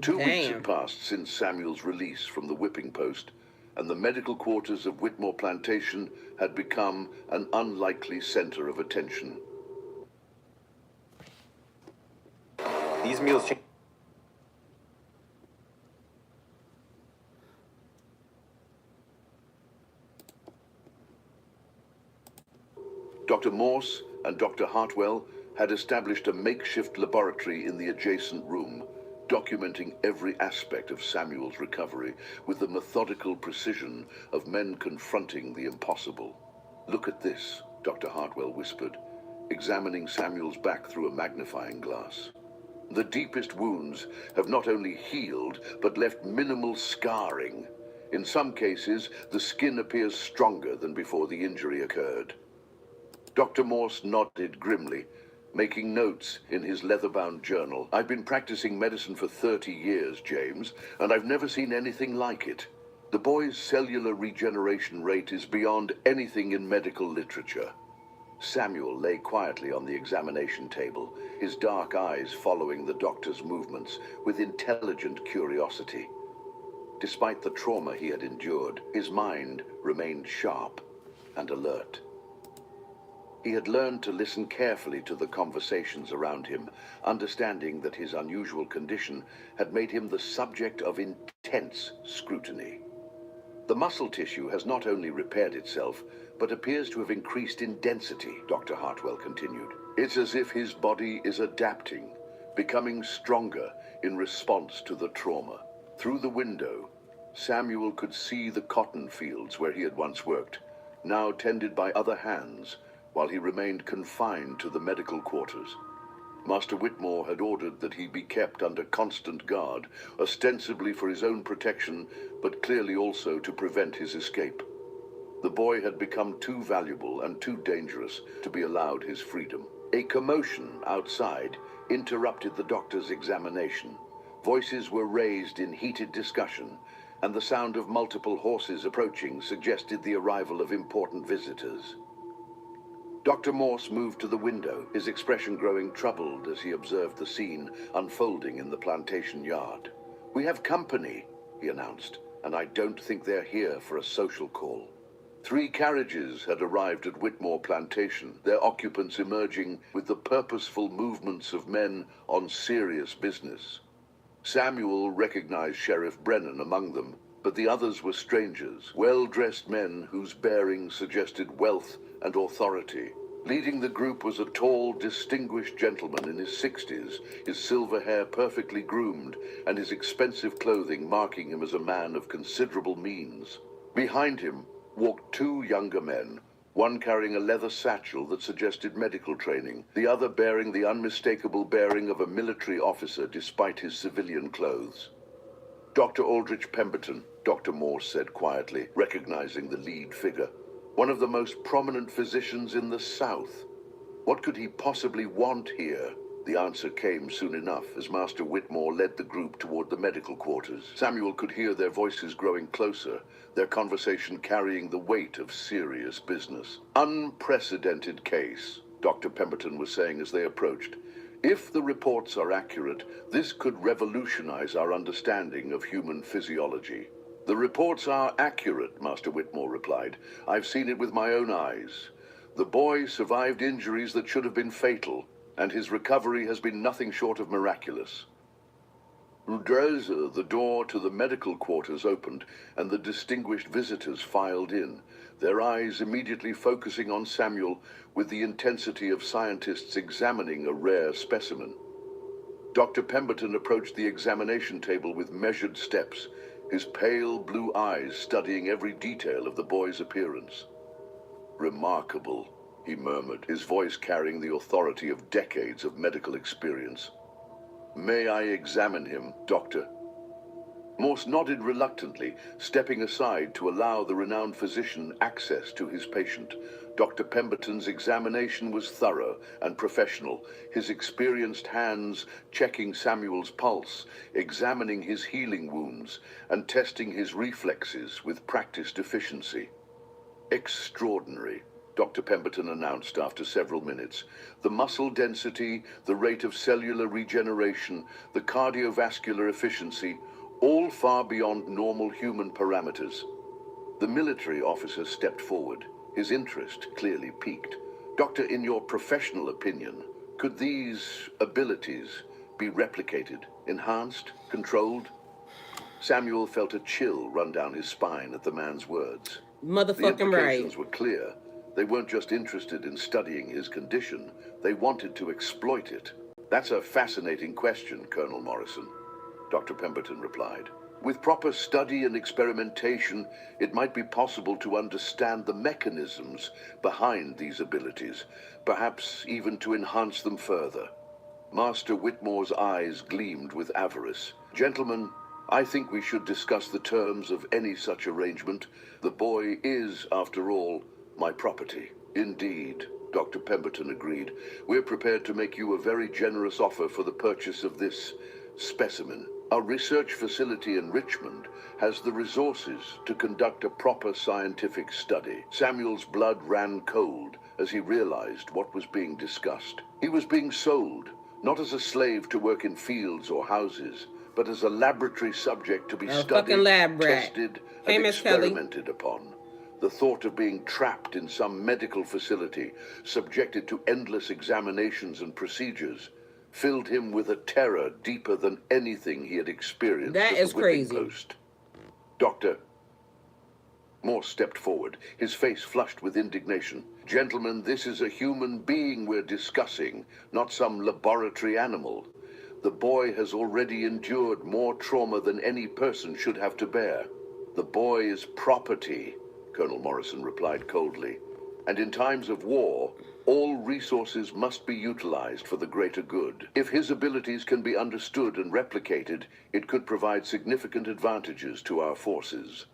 2 weeks had passed since Samuel's release from the whipping post, and the medical quarters of Whitmore Plantation had become an unlikely center of attention. These meals change. Dr. Morse and Dr. Hartwell had established a makeshift laboratory in the adjacent room, documenting every aspect of Samuel's recovery with the methodical precision of men confronting the impossible. "Look at this," Dr. Hartwell whispered, examining Samuel's back through a magnifying glass. "The deepest wounds have not only healed, but left minimal scarring. In some cases, the skin appears stronger than before the injury occurred." Dr. Morse nodded grimly, making notes in his leather-bound journal. "I've been practicing medicine for 30 years, James, and I've never seen anything like it. The boy's cellular regeneration rate is beyond anything in medical literature." Samuel lay quietly on the examination table, his dark eyes following the doctor's movements with intelligent curiosity. Despite the trauma he had endured, his mind remained sharp and alert. He had learned to listen carefully to the conversations around him, understanding that his unusual condition had made him the subject of intense scrutiny. "The muscle tissue has not only repaired itself, but appears to have increased in density," Dr. Hartwell continued. "It's as if his body is adapting, becoming stronger in response to the trauma." Through the window, Samuel could see the cotton fields where he had once worked, now tended by other hands, while he remained confined to the medical quarters. Master Whitmore had ordered that he be kept under constant guard, ostensibly for his own protection, but clearly also to prevent his escape. The boy had become too valuable and too dangerous to be allowed his freedom. A commotion outside interrupted the doctor's examination. Voices were raised in heated discussion, and the sound of multiple horses approaching suggested the arrival of important visitors. Dr. Morse moved to the window, his expression growing troubled as he observed the scene unfolding in the plantation yard. "We have company," he announced, "and I don't think they're here for a social call." 3 carriages had arrived at Whitmore Plantation, their occupants emerging with the purposeful movements of men on serious business. Samuel recognized Sheriff Brennan among them, but the others were strangers, well-dressed men whose bearing suggested wealth and authority. Leading the group was a tall, distinguished gentleman in his 60s, his silver hair perfectly groomed, and his expensive clothing marking him as a man of considerable means. Behind him walked 2 younger men, one carrying a leather satchel that suggested medical training, the other bearing the unmistakable bearing of a military officer despite his civilian clothes. "Dr. Aldrich Pemberton," Dr. Morse said quietly, recognizing the lead figure. "One of the most prominent physicians in the South. What could he possibly want here?" The answer came soon enough as Master Whitmore led the group toward the medical quarters. Samuel could hear their voices growing closer, their conversation carrying the weight of serious business. "Unprecedented case," Dr. Pemberton was saying as they approached. "If the reports are accurate, this could revolutionize our understanding of human physiology." "The reports are accurate," Master Whitmore replied. "I've seen it with my own eyes. The boy survived injuries that should have been fatal, and his recovery has been nothing short of miraculous." The door to the medical quarters opened, and the distinguished visitors filed in, their eyes immediately focusing on Samuel with the intensity of scientists examining a rare specimen. Dr. Pemberton approached the examination table with measured steps, his pale blue eyes studying every detail of the boy's appearance. "Remarkable," he murmured, his voice carrying the authority of decades of medical experience. "May I examine him, Doctor?" Morse nodded reluctantly, stepping aside to allow the renowned physician access to his patient. Dr. Pemberton's examination was thorough and professional, his experienced hands checking Samuel's pulse, examining his healing wounds, and testing his reflexes with practiced efficiency. "Extraordinary," Dr. Pemberton announced after several minutes. "The muscle density, the rate of cellular regeneration, the cardiovascular efficiency, all far beyond normal human parameters." The military officer stepped forward, his interest clearly piqued. "Doctor, in your professional opinion, could these abilities be replicated, enhanced, controlled?" Samuel felt a chill run down his spine at the man's words. The Motherfucking implications right. were clear. They weren't just interested in studying his condition, they wanted to exploit it. "That's a fascinating question, Colonel Morrison," Dr. Pemberton replied. "With proper study and experimentation, it might be possible to understand the mechanisms behind these abilities, perhaps even to enhance them further." Master Whitmore's eyes gleamed with avarice. "Gentlemen, I think we should discuss the terms of any such arrangement. The boy is, after all, my property." "Indeed," Dr. Pemberton agreed. "We're prepared to make you a very generous offer for the purchase of this specimen. Our research facility in Richmond has the resources to conduct a proper scientific study." Samuel's blood ran cold as he realized what was being discussed. He was being sold, not as a slave to work in fields or houses, but as a laboratory subject to be fucking studied, lab rat. tested, Hey, and Miss Kelly. experimented upon. The thought of being trapped in some medical facility, subjected to endless examinations and procedures, filled him with a terror deeper than anything he had experienced That at is the whipping crazy. post. "Doctor," Morse stepped forward, his face flushed with indignation. "Gentlemen, this is a human being we're discussing, not some laboratory animal. The boy has already endured more trauma than any person should have to bear." "The boy is property," Colonel Morrison replied coldly. "And in times of war, all resources must be utilized for the greater good. If his abilities can be understood and replicated, it could provide significant advantages to our forces.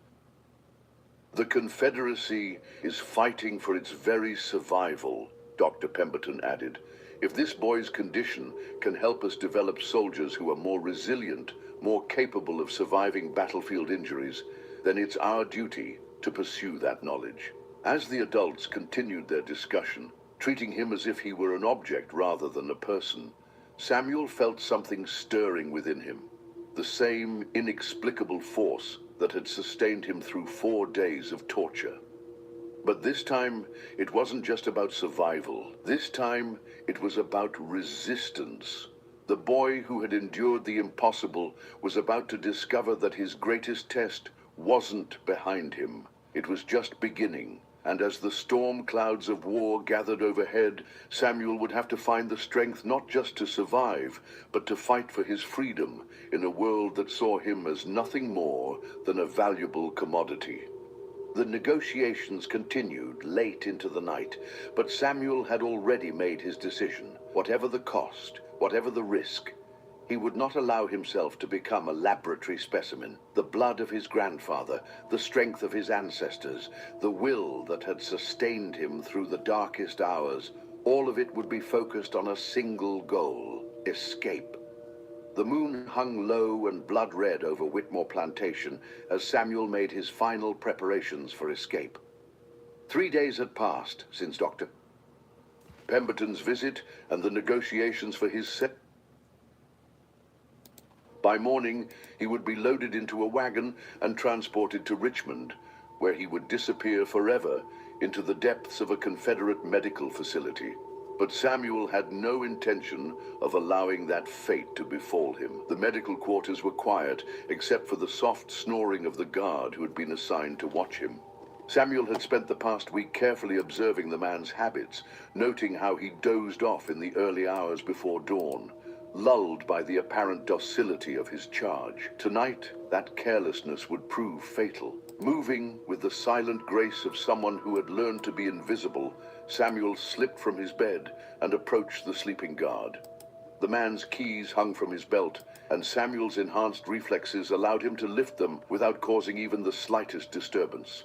The Confederacy is fighting for its very survival," Dr. Pemberton added. "If this boy's condition can help us develop soldiers who are more resilient, more capable of surviving battlefield injuries, then it's our duty to pursue that knowledge." As the adults continued their discussion, treating him as if he were an object rather than a person, Samuel felt something stirring within him, the same inexplicable force that had sustained him through 4 days of torture. But this time, it wasn't just about survival. This time, it was about resistance. The boy who had endured the impossible was about to discover that his greatest test wasn't behind him. It was just beginning. And as the storm clouds of war gathered overhead, Samuel would have to find the strength not just to survive, but to fight for his freedom in a world that saw him as nothing more than a valuable commodity. The negotiations continued late into the night, but Samuel had already made his decision. Whatever the cost, whatever the risk, he would not allow himself to become a laboratory specimen. The blood of his grandfather, the strength of his ancestors, the will that had sustained him through the darkest hours, all of it would be focused on a single goal: escape. The moon hung low and blood-red over Whitmore Plantation as Samuel made his final preparations for escape. 3 days had passed since Dr. Pemberton's visit and the negotiations for his set. By morning, he would be loaded into a wagon and transported to Richmond, where he would disappear forever into the depths of a Confederate medical facility. But Samuel had no intention of allowing that fate to befall him. The medical quarters were quiet, except for the soft snoring of the guard who had been assigned to watch him. Samuel had spent the past week carefully observing the man's habits, noting how he dozed off in the early hours before dawn, lulled by the apparent docility of his charge. Tonight, that carelessness would prove fatal. Moving with the silent grace of someone who had learned to be invisible, Samuel slipped from his bed and approached the sleeping guard. The man's keys hung from his belt, and Samuel's enhanced reflexes allowed him to lift them without causing even the slightest disturbance.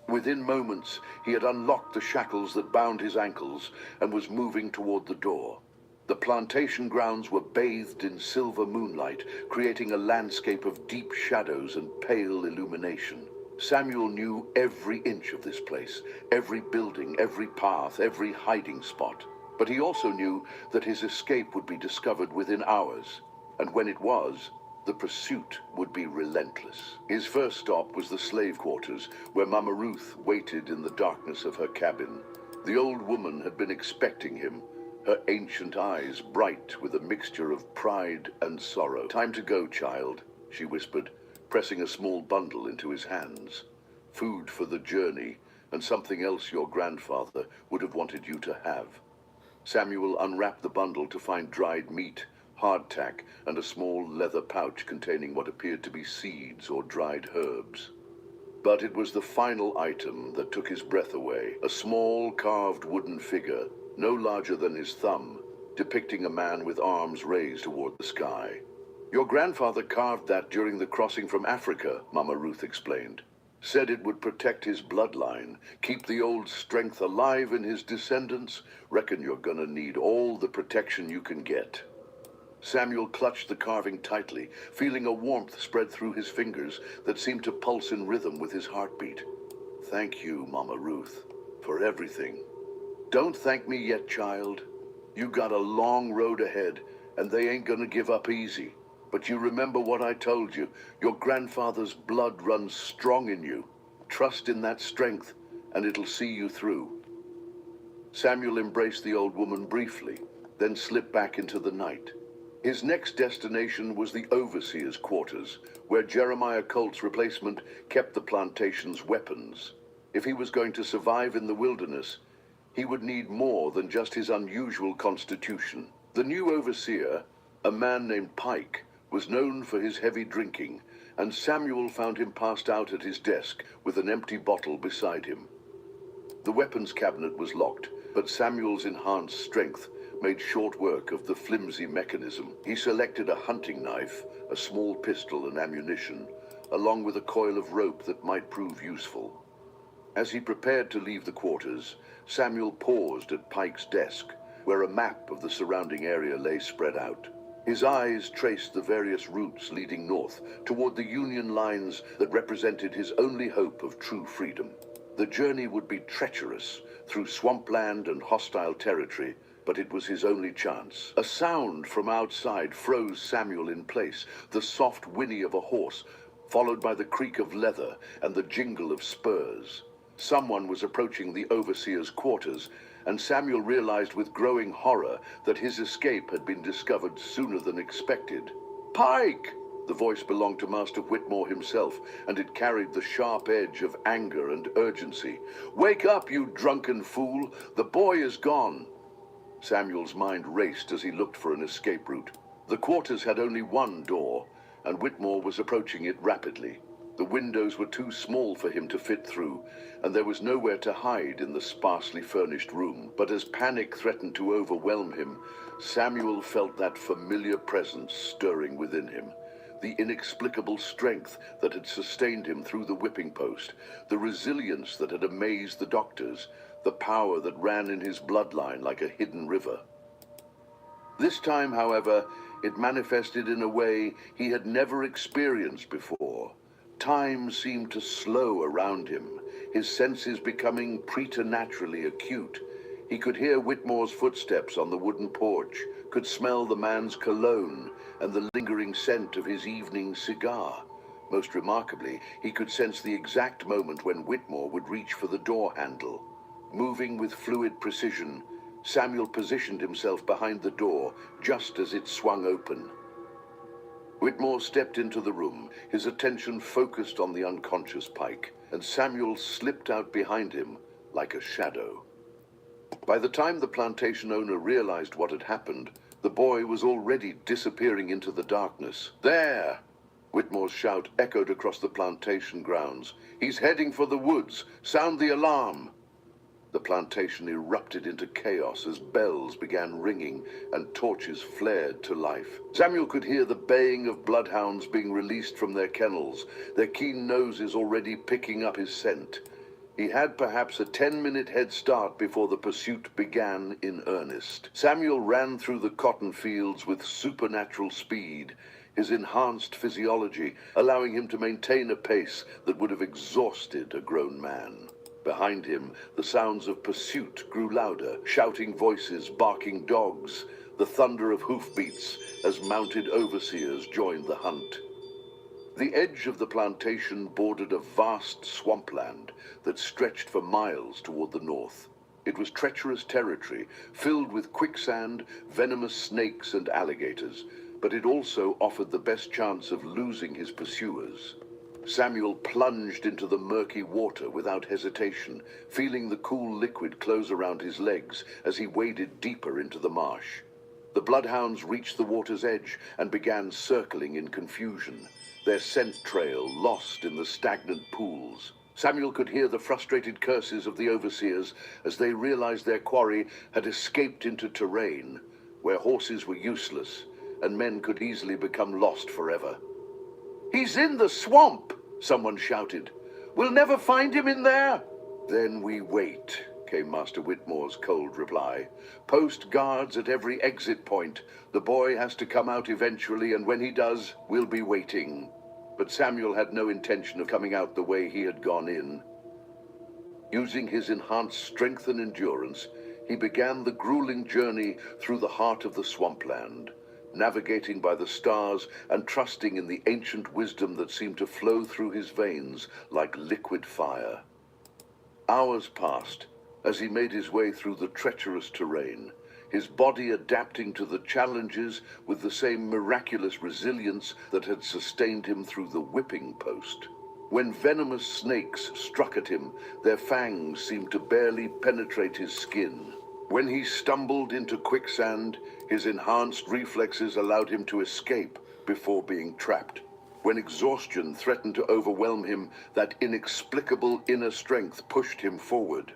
Within moments, he had unlocked the shackles that bound his ankles and was moving toward the door. The plantation grounds were bathed in silver moonlight, creating a landscape of deep shadows and pale illumination. Samuel knew every inch of this place, every building, every path, every hiding spot. But he also knew that his escape would be discovered within hours, and when it was, the pursuit would be relentless. His first stop was the slave quarters, where Mama Ruth waited in the darkness of her cabin. The old woman had been expecting him, her ancient eyes bright with a mixture of pride and sorrow. "Time to go, child," she whispered, pressing a small bundle into his hands. "Food for the journey, and something else your grandfather would have wanted you to have." Samuel unwrapped the bundle to find dried meat, hardtack, and a small leather pouch containing what appeared to be seeds or dried herbs. But it was the final item that took his breath away. A small carved wooden figure, no larger than his thumb, depicting a man with arms raised toward the sky. "Your grandfather carved that during the crossing from Africa," Mama Ruth explained. "Said it would protect his bloodline, keep the old strength alive in his descendants. Reckon you're gonna need all the protection you can get." Samuel clutched the carving tightly, feeling a warmth spread through his fingers that seemed to pulse in rhythm with his heartbeat. "Thank you, Mama Ruth, for everything." "Don't thank me yet, child. You got a long road ahead, and they ain't gonna give up easy. But you remember what I told you. Your grandfather's blood runs strong in you. Trust in that strength, and it'll see you through." Samuel embraced the old woman briefly, then slipped back into the night. His next destination was the overseer's quarters, where Jeremiah Colt's replacement kept the plantation's weapons. If he was going to survive in the wilderness, he would need more than just his unusual constitution. The new overseer, a man named Pike, was known for his heavy drinking, and Samuel found him passed out at his desk with an empty bottle beside him. The weapons cabinet was locked, but Samuel's enhanced strength made short work of the flimsy mechanism. He selected a hunting knife, a small pistol and ammunition, along with a coil of rope that might prove useful. As he prepared to leave the quarters, Samuel paused at Pike's desk, where a map of the surrounding area lay spread out. His eyes traced the various routes leading north toward the Union lines that represented his only hope of true freedom. The journey would be treacherous, through swampland and hostile territory, but it was his only chance. A sound from outside froze Samuel in place, the soft whinny of a horse, followed by the creak of leather and the jingle of spurs. Someone was approaching the overseer's quarters, and Samuel realized with growing horror that his escape had been discovered sooner than expected. "Pike!" The voice belonged to Master Whitmore himself, and it carried the sharp edge of anger and urgency. "Wake up, you drunken fool! The boy is gone!" Samuel's mind raced as he looked for an escape route. The quarters had only one door, and Whitmore was approaching it rapidly. The windows were too small for him to fit through, and there was nowhere to hide in the sparsely furnished room. But as panic threatened to overwhelm him, Samuel felt that familiar presence stirring within him. The inexplicable strength that had sustained him through the whipping post, the resilience that had amazed the doctors, the power that ran in his bloodline like a hidden river. This time, however, it manifested in a way he had never experienced before. Time seemed to slow around him, his senses becoming preternaturally acute. He could hear Whitmore's footsteps on the wooden porch, could smell the man's cologne and the lingering scent of his evening cigar. Most remarkably, he could sense the exact moment when Whitmore would reach for the door handle. Moving with fluid precision, Samuel positioned himself behind the door just as it swung open. Whitmore stepped into the room, his attention focused on the unconscious Pike, and Samuel slipped out behind him like a shadow. By the time the plantation owner realized what had happened, the boy was already disappearing into the darkness. "There!" Whitmore's shout echoed across the plantation grounds. "He's heading for the woods! Sound the alarm!" The plantation erupted into chaos as bells began ringing and torches flared to life. Samuel could hear the baying of bloodhounds being released from their kennels, their keen noses already picking up his scent. He had perhaps a 10-minute head start before the pursuit began in earnest. Samuel ran through the cotton fields with supernatural speed, his enhanced physiology allowing him to maintain a pace that would have exhausted a grown man. Behind him, the sounds of pursuit grew louder, shouting voices, barking dogs, the thunder of hoofbeats as mounted overseers joined the hunt. The edge of the plantation bordered a vast swampland that stretched for miles toward the north. It was treacherous territory, filled with quicksand, venomous snakes, and alligators, but it also offered the best chance of losing his pursuers. Samuel plunged into the murky water without hesitation, feeling the cool liquid close around his legs as he waded deeper into the marsh. The bloodhounds reached the water's edge and began circling in confusion, their scent trail lost in the stagnant pools. Samuel could hear the frustrated curses of the overseers as they realized their quarry had escaped into terrain where horses were useless and men could easily become lost forever. "He's in the swamp!" someone shouted. "We'll never find him in there!" "Then we wait," came Master Whitmore's cold reply. "Post guards at every exit point. The boy has to come out eventually, and when he does, we'll be waiting." But Samuel had no intention of coming out the way he had gone in. Using his enhanced strength and endurance, he began the grueling journey through the heart of the swampland, navigating by the stars and trusting in the ancient wisdom that seemed to flow through his veins like liquid fire. Hours passed as he made his way through the treacherous terrain, his body adapting to the challenges with the same miraculous resilience that had sustained him through the whipping post. When venomous snakes struck at him, their fangs seemed to barely penetrate his skin. When he stumbled into quicksand, his enhanced reflexes allowed him to escape before being trapped. When exhaustion threatened to overwhelm him, that inexplicable inner strength pushed him forward.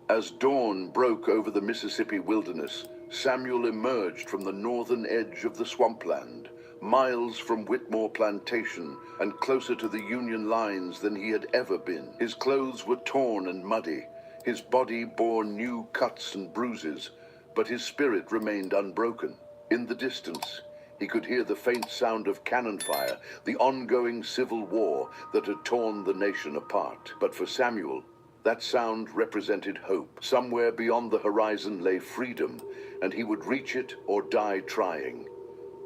As dawn broke over the Mississippi wilderness, Samuel emerged from the northern edge of the swampland, miles from Whitmore Plantation and closer to the Union lines than he had ever been. His clothes were torn and muddy. His body bore new cuts and bruises, but his spirit remained unbroken. In the distance, he could hear the faint sound of cannon fire, the ongoing civil war that had torn the nation apart. But for Samuel, that sound represented hope. Somewhere beyond the horizon lay freedom, and he would reach it or die trying.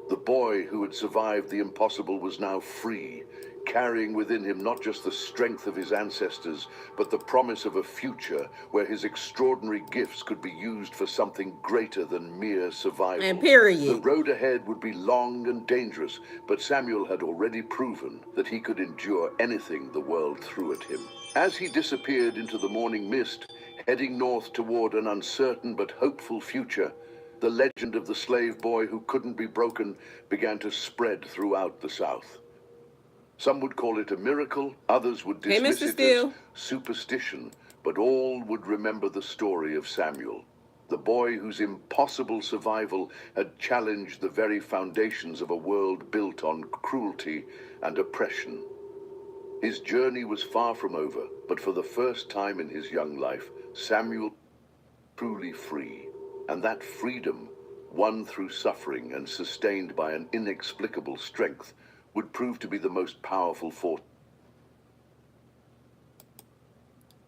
The boy who had survived the impossible was now free, carrying within him not just the strength of his ancestors, but the promise of a future where his extraordinary gifts could be used for something greater than mere survival. And period. The road ahead would be long and dangerous, but Samuel had already proven that he could endure anything the world threw at him. As he disappeared into the morning mist, heading north toward an uncertain but hopeful future, the legend of the slave boy who couldn't be broken began to spread throughout the South. Some would call it a miracle, others would dismiss it as superstition, but all would remember the story of Samuel, the boy whose impossible survival had challenged the very foundations of a world built on cruelty and oppression. His journey was far from over, but for the first time in his young life, Samuel was truly free. And that freedom, won through suffering and sustained by an inexplicable strength, would prove to be the most powerful force.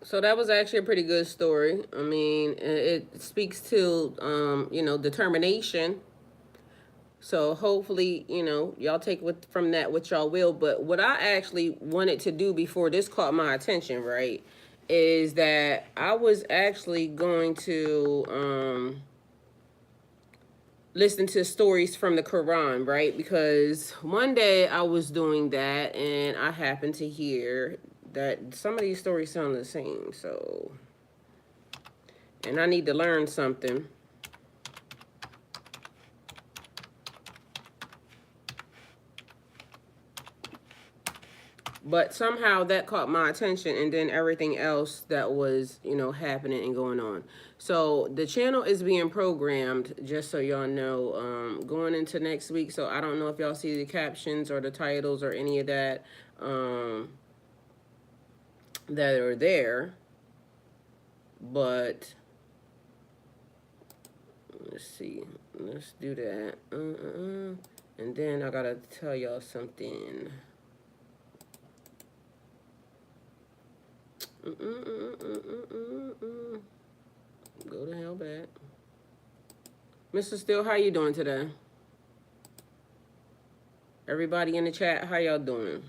So that was actually a pretty good story. I mean, it speaks to, determination. So hopefully, y'all take from that what y'all will. But what I actually wanted to do before this caught my attention, right, is that I was actually going to listen to stories from the Quran, right? Because one day I was doing that and I happened to hear that some of these stories sound the same. So, and I need to learn something. But somehow that caught my attention, and then everything else that was, happening and going on. So the channel is being programmed, just so y'all know, going into next week. So I don't know if y'all see the captions or the titles or any of that that are there. But let's see. Let's do that. And then I gotta tell y'all something. Go to hell back. Mr. Steele, how you doing today? Everybody in the chat, how y'all doing?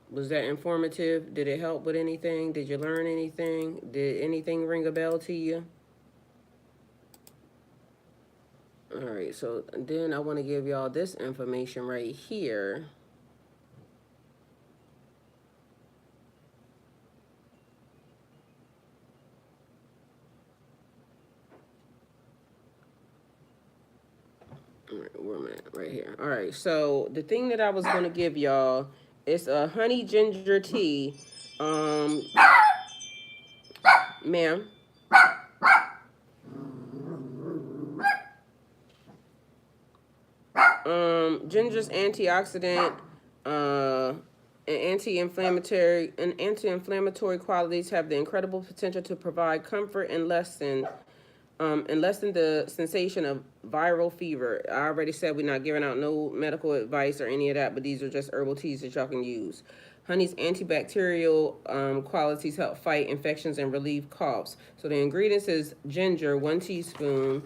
Was that informative? Did it help with anything? Did you learn anything? Did anything ring a bell to you? All right, so then I want to give y'all this information right here. All right, where am I at? Right here. All right, so the thing that I was going to give y'all is a honey ginger tea. Ma'am. Ginger's antioxidant and anti-inflammatory qualities have the incredible potential to provide comfort and lessen the sensation of viral fever. I already said we're not giving out no medical advice or any of that, but these are just herbal teas that y'all can use. Honey's antibacterial qualities help fight infections and relieve coughs. So the ingredients is ginger, 1 teaspoon,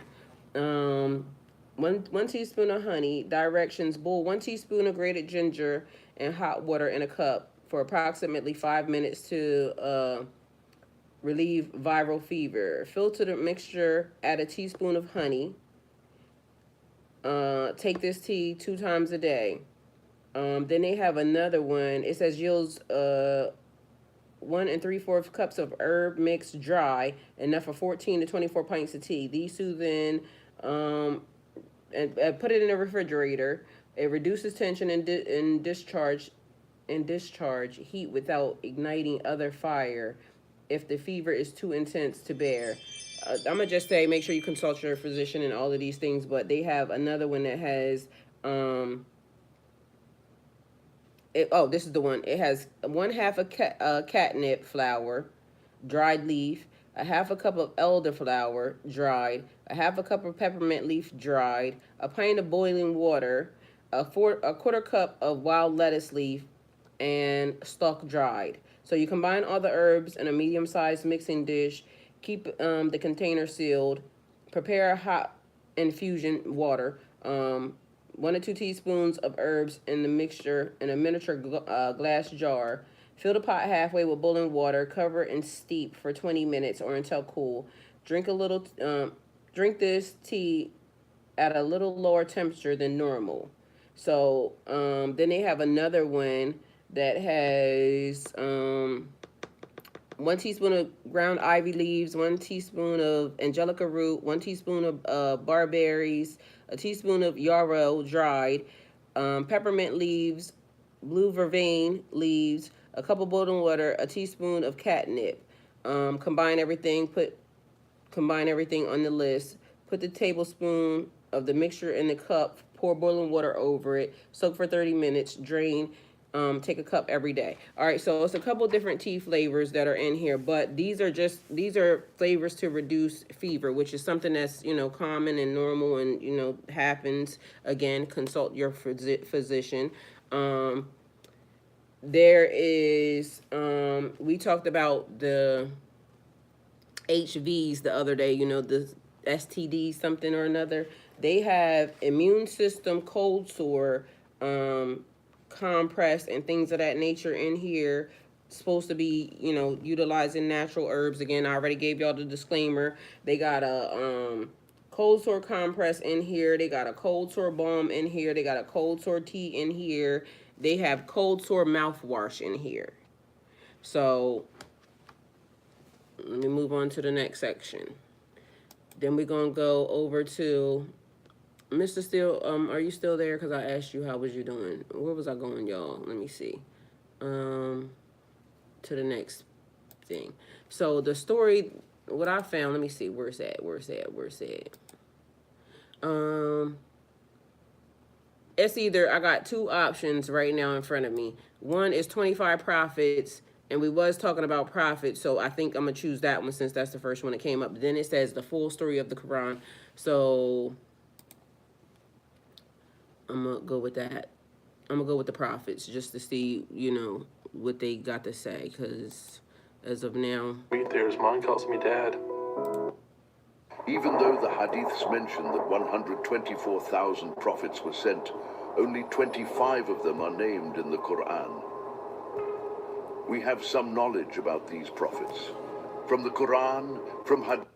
one teaspoon of honey. Directions: boil 1 teaspoon of grated ginger and hot water in a cup for approximately 5 minutes to relieve viral fever. Filter the mixture, add a teaspoon of honey. Take this tea 2 times a day. Then they have another one. It says yields 1 3/4 cups of herb mix dry, enough for 14 to 24 pints of tea. These soothing, and put it in a refrigerator. It reduces tension and discharge heat without igniting other fire if the fever is too intense to bear. I'm gonna just say make sure you consult your physician and all of these things, but they have another one that has this is the one. It has 1/2 a catnip flower, dried leaf, a 1/2 cup of elderflower, dried, a 1/2 cup of peppermint leaf, dried, a pint of boiling water, a 1/4 cup of wild lettuce leaf, and stalk, dried. So you combine all the herbs in a medium-sized mixing dish. Keep the container sealed. Prepare a hot infusion water. 1 to 2 teaspoons of herbs in the mixture in a miniature glass jar. Fill the pot halfway with boiling water. Cover and steep for 20 minutes or until cool. Drink this tea at a little lower temperature than normal. So then they have another one that has 1 teaspoon of ground ivy leaves, 1 teaspoon of angelica root, 1 teaspoon of barberries, a teaspoon of yarrow dried, peppermint leaves, blue vervain leaves, a cup of boiling water, a teaspoon of catnip. Combine everything on the list. Put the tablespoon of the mixture in the cup. Pour boiling water over it. Soak for 30 minutes. Drain. Take a cup every day. All right, so it's a couple different tea flavors that are in here, but these are flavors to reduce fever, which is something that's, common and normal and, happens. Again, consult your physician. There is, we talked about the HVs the other day, the STD something or another. They have immune system cold sore, compress and things of that nature in here supposed to be, you know, utilizing natural herbs. Again, I already gave y'all the disclaimer. They got a cold sore compress in here. They got a cold sore balm in here. They got a cold sore tea in here. They have cold sore mouthwash in here. So let me move on to the next section. Then we're gonna go over to Mr. Steele. Are you still there? Because I asked you how was you doing. Where was I going, y'all? Let me see. To the next thing. So the story, what I found, let me see, where's that? It's either, I got two options right now in front of me. One is 25 Prophets, and we was talking about prophets, so I think I'm gonna choose that one since that's the first one that came up. Then it says the full story of the Quran, so I'm gonna go with that. I'm gonna go with the prophets just to see, you know, what they got to say, because as of now, There's mom calls me dad. Even though the hadiths mention that 124,000 prophets were sent, only 25 of them are named in the Quran. We have some knowledge about these prophets. From the Quran, from Hadith.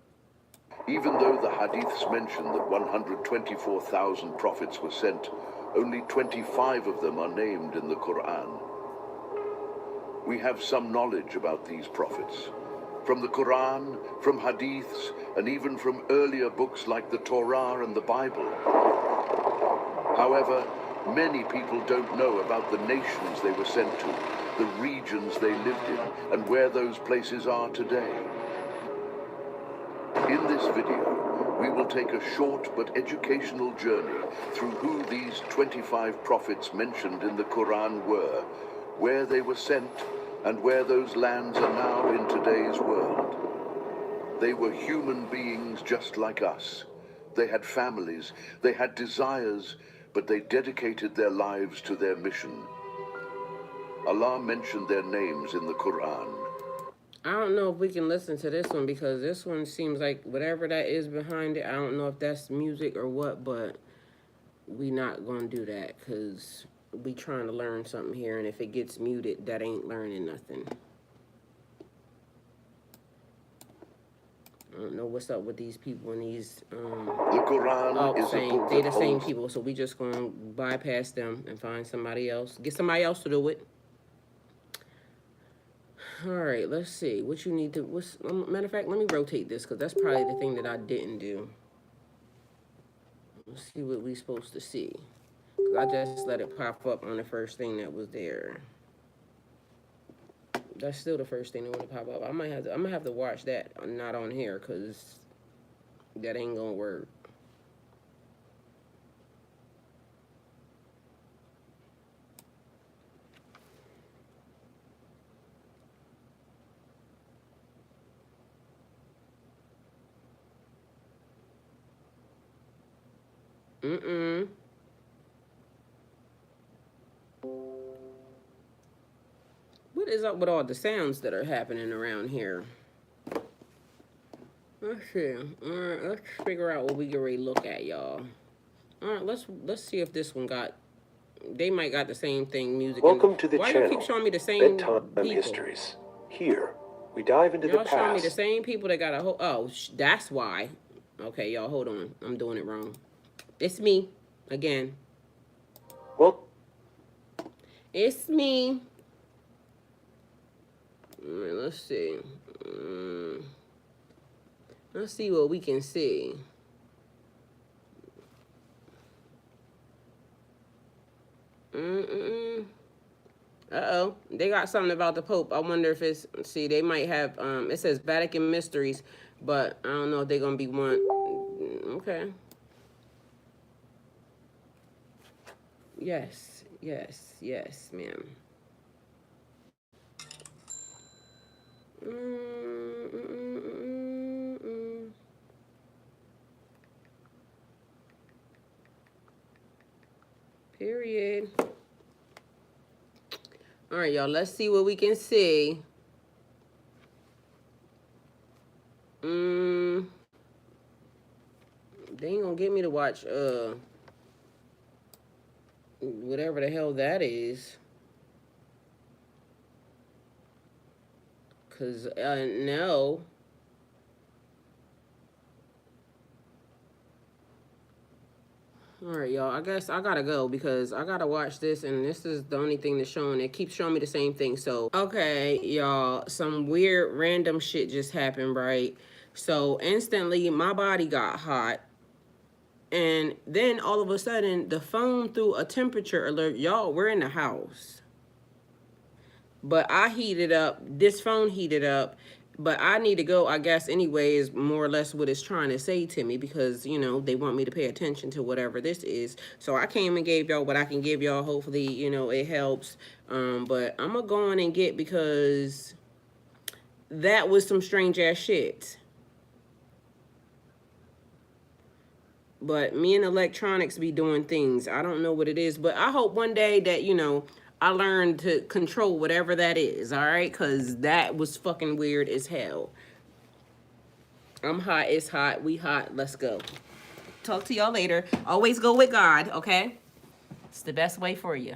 Even though the hadiths mention that 124,000 prophets were sent, only 25 of them are named in the Quran. We have some knowledge about these prophets. From the Quran, from hadiths, and even from earlier books like the Torah and the Bible. However, many people don't know about the nations they were sent to, the regions they lived in, and where those places are today. In this video, we will take a short but educational journey through who these 25 prophets mentioned in the Quran were, where they were sent, and where those lands are now in today's world. They were human beings just like us. They had families, they had desires, but they dedicated their lives to their mission. Allah mentioned their names in the Quran. I don't know if we can listen to this one, because this one seems like whatever that is behind it, I don't know if that's music or what, but we not gonna do that, because we trying to learn something here, and if it gets muted, that ain't learning nothing. I don't know what's up with these people and these The Quran is a book they that the same holds... people, so we just gonna bypass them and find somebody else. Get somebody else to do it. All right, let's see what you need to. Matter of fact, let me rotate this, because that's probably the thing that I didn't do. Let's see what we supposed to see. I just let it pop up on the first thing that was there. That's still the first thing that would pop up. I'm gonna have to watch that, not on here, because that ain't gonna work. What is up with all the sounds that are happening around here? Let's see. All right, let's figure out what we can really look at, y'all. All right, let's see if this one got. They might got the same thing, music. Welcome to the Why channel. you keep showing me the same Bedtime people? Histories. Here, we dive into Y'all the showing me the past. same people that got a whole. Oh, that's why. Okay, y'all, hold on. I'm doing it wrong. It's me again. Well, It's me. All right, let's see. Let's see what we can see. Uh-oh. They got something about the Pope. I wonder if it's... See, they might have... it says Vatican Mysteries, but I don't know if they're going to be one... Okay. Yes, ma'am. Period. All right, y'all, let's see what we can see. They ain't gonna get me to watch whatever the hell that is. Cause no. All right, y'all. I guess I gotta go because I gotta watch this, and this is the only thing that's showing. It keeps showing me the same thing. So, okay, y'all. Some weird, random shit just happened, right? So instantly, my body got hot, and then all of a sudden, the phone threw a temperature alert. Y'all, we're in the house, but I heated up. This phone heated up. But I need to go, I guess, anyway, is more or less what it's trying to say to me because, you know, they want me to pay attention to whatever this is. So I came and gave y'all what I can give y'all. Hopefully, you know, it helps. But I'm going to go on and get because that was some strange ass shit. But me and electronics be doing things. I don't know what it is, but I hope one day that, you know, I learned to control whatever that is, all right? Because that was fucking weird as hell. I'm hot, it's hot, we hot, let's go. Talk to y'all later. Always go with God, okay? It's the best way for you.